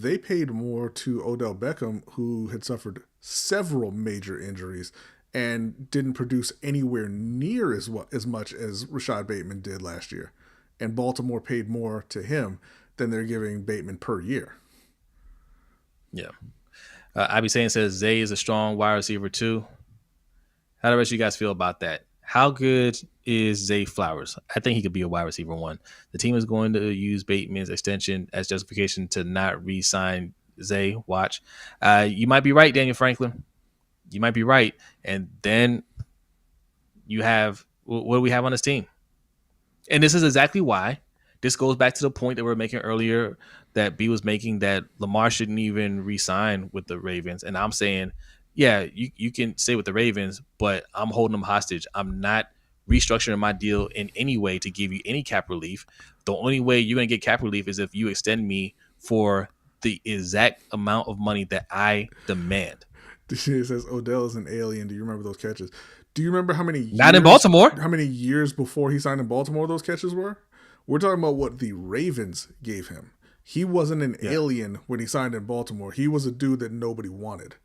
Speaker 2: they paid more to Odell Beckham, who had suffered several major injuries and didn't produce anywhere near as much as Rashad Bateman did last year. And Baltimore paid more to him than they're giving Bateman per year.
Speaker 1: Yeah. Abby Saying says Zay is a strong wide receiver too. How do the rest of you guys feel about that? How good is Zay Flowers? I think he could be a wide receiver one. The team is going to use Bateman's extension as justification to not re-sign Zay. Watch. You might be right, Daniel Franklin. You might be right. And then you have, what do we have on this team? And this is exactly why. This goes back to the point that we were making earlier that B was making, that Lamar shouldn't even re-sign with the Ravens. And I'm saying, yeah, you can stay with the Ravens, but I'm holding them hostage. I'm not restructuring my deal in any way to give you any cap relief. The only way you're going to get cap relief is if you extend me for the exact amount of money that I demand.
Speaker 2: It says Odell is an alien. Do you remember those catches? Do you remember how many years,
Speaker 1: not in Baltimore?
Speaker 2: How many years before he signed in Baltimore those catches were? We're talking about what the Ravens gave him. He wasn't an alien when he signed in Baltimore. He was a dude that nobody wanted.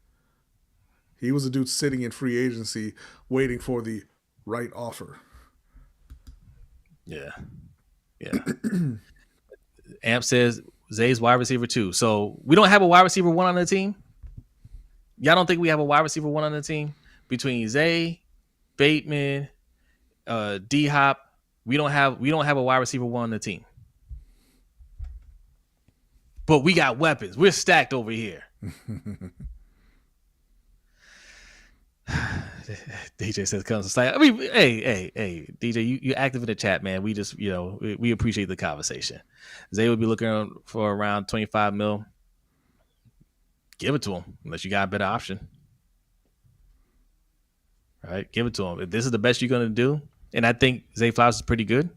Speaker 2: He was a dude sitting in free agency waiting for the right offer.
Speaker 1: Yeah. Amp says Zay's wide receiver too. So we don't have a wide receiver one on the team? Y'all don't think we have a wide receiver one on the team? Between Zay, Bateman, D-Hop, we don't have a wide receiver one on the team. But we got weapons. We're stacked over here. DJ says comes to say. I mean, hey, DJ, you active in the chat, man. We just, we appreciate the conversation. Zay would be looking for around 25 mil. Give it to him unless you got a better option. Right? Give it to him. If this is the best you're going to do, and I think Zay Flowers is pretty good,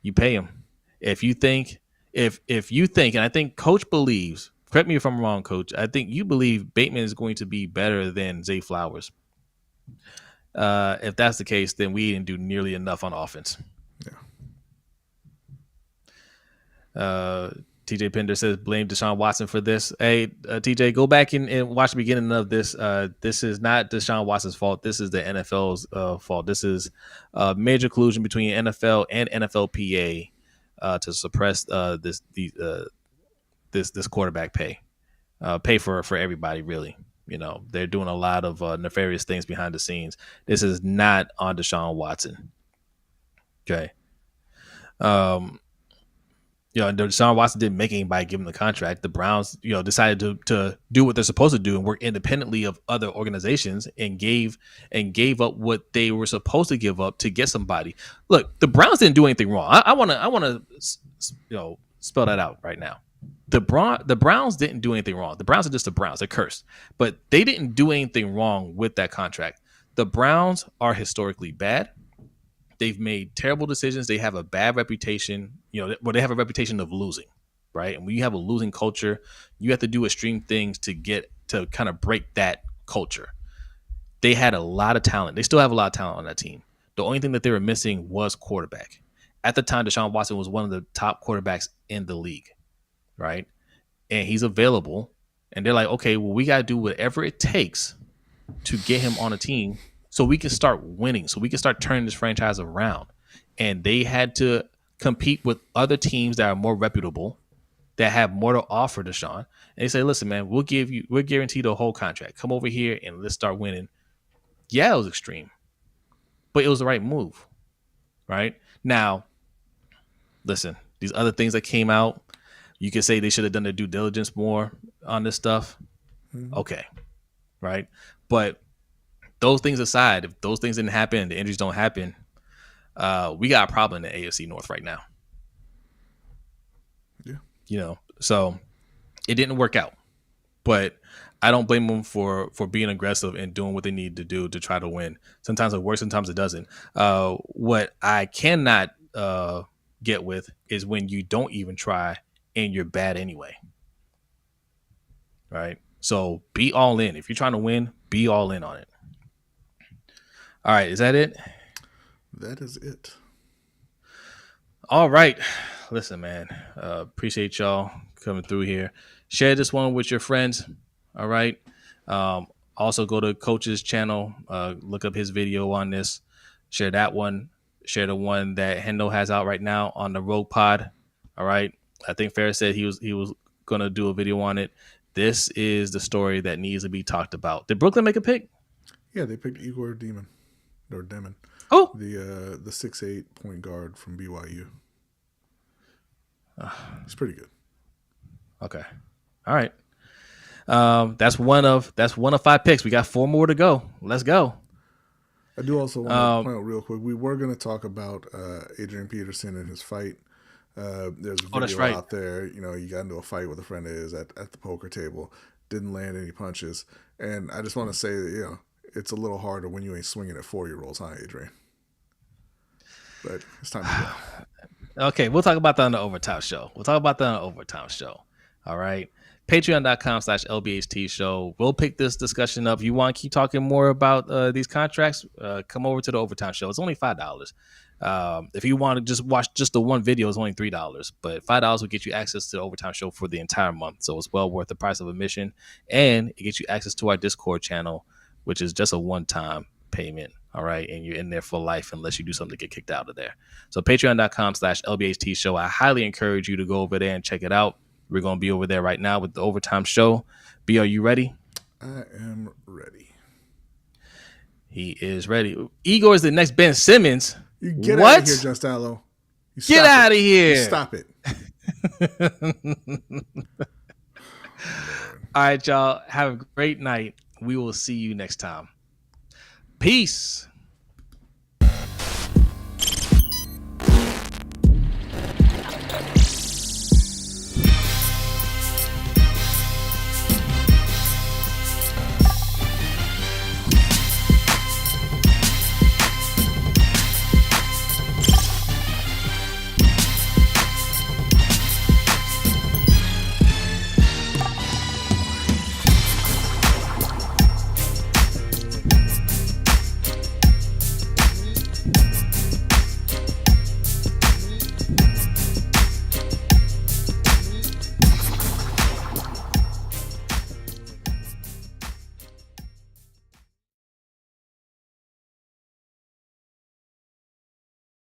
Speaker 1: you pay him. If you think, and I think Coach believes, correct me if I'm wrong, Coach, I think you believe Bateman is going to be better than Zay Flowers. If that's the case, then we didn't do nearly enough on offense.
Speaker 2: Yeah.
Speaker 1: TJ Pender says, blame Deshaun Watson for this. Hey, TJ, go back and watch the beginning of this. This is not Deshaun Watson's fault. This is the NFL's fault. This is major collusion between NFL and NFLPA to suppress this quarterback pay for everybody, really. They're doing a lot of nefarious things behind the scenes. This is not on Deshaun Watson. Okay. Deshaun Watson didn't make anybody give him the contract. The Browns, decided to do what they're supposed to do and work independently of other organizations and gave up what they were supposed to give up to get somebody. Look, the Browns didn't do anything wrong. I want to spell that out right now. The Browns didn't do anything wrong. The Browns are just the Browns. They're cursed. But they didn't do anything wrong with that contract. The Browns are historically bad. They've made terrible decisions. They have a bad reputation. They have a reputation of losing, right? And when you have a losing culture, you have to do extreme things to kind of break that culture. They had a lot of talent. They still have a lot of talent on that team. The only thing that they were missing was quarterback. At the time, Deshaun Watson was one of the top quarterbacks in the league, right? And he's available. And they're like, okay, well, we got to do whatever it takes to get him on a team so we can start winning, so we can start turning this franchise around. And they had to compete with other teams that are more reputable, that have more to offer Deshaun. And they say, listen, man, we'll guarantee the whole contract. Come over here and let's start winning. Yeah, it was extreme, but it was the right move. Right? Now, listen, these other things that came out, you can say they should have done their due diligence more on this stuff.
Speaker 2: Mm-hmm.
Speaker 1: Okay. Right? But those things aside, if those things didn't happen, the injuries don't happen, we got a problem in the AFC North right now.
Speaker 2: Yeah.
Speaker 1: So it didn't work out. But I don't blame them for being aggressive and doing what they need to do to try to win. Sometimes it works, sometimes it doesn't. What I cannot get with is when you don't even try and you're bad anyway. Right? So be all in. If you're trying to win, be all in on it. All right. Is that it?
Speaker 2: That is it.
Speaker 1: All right. Listen, man. Appreciate y'all coming through here. Share this one with your friends. All right. Also go to Coach's channel. Look up his video on this. Share that one. Share the one that Hendo has out right now on the Rogue Pod. All right. I think Ferris said he was gonna do a video on it. This is the story that needs to be talked about. Did Brooklyn make a pick?
Speaker 2: Yeah, they picked Igor Demon.
Speaker 1: Oh,
Speaker 2: the 6'8" point guard from BYU. It's pretty good.
Speaker 1: Okay. All right. That's one of 5 picks. We got 4 more to go. Let's go.
Speaker 2: I do also want to point out real quick. We were going to talk about Adrian Peterson and his fight. There's a video out there. You got into a fight with a friend of his at the poker table. Didn't land any punches. And I just want to say that, it's a little harder when you ain't swinging at 4-year-olds, huh, Adrian? But it's time to go.
Speaker 1: Okay, we'll talk about that on the Overtime Show. All right. Patreon.com/LBHTShow. We'll pick this discussion up. You want to keep talking more about these contracts? Come over to the Overtime Show. It's only $5. If you want to just watch just the one video, it's only $3. But $5 will get you access to the Overtime Show for the entire month. So it's well worth the price of admission. And it gets you access to our Discord channel, which is just a one-time payment. All right. And you're in there for life unless you do something to get kicked out of there. So patreon.com/LBHTShow. I highly encourage you to go over there and check it out. We're going to be over there right now with the Overtime Show. B, are you ready?
Speaker 2: I am ready.
Speaker 1: He is ready. Igor is the next Ben Simmons.
Speaker 2: You get out of here, Just Allo.
Speaker 1: Get out of here.
Speaker 2: You stop it.
Speaker 1: All right, y'all. Have a great night. We will see you next time. Peace.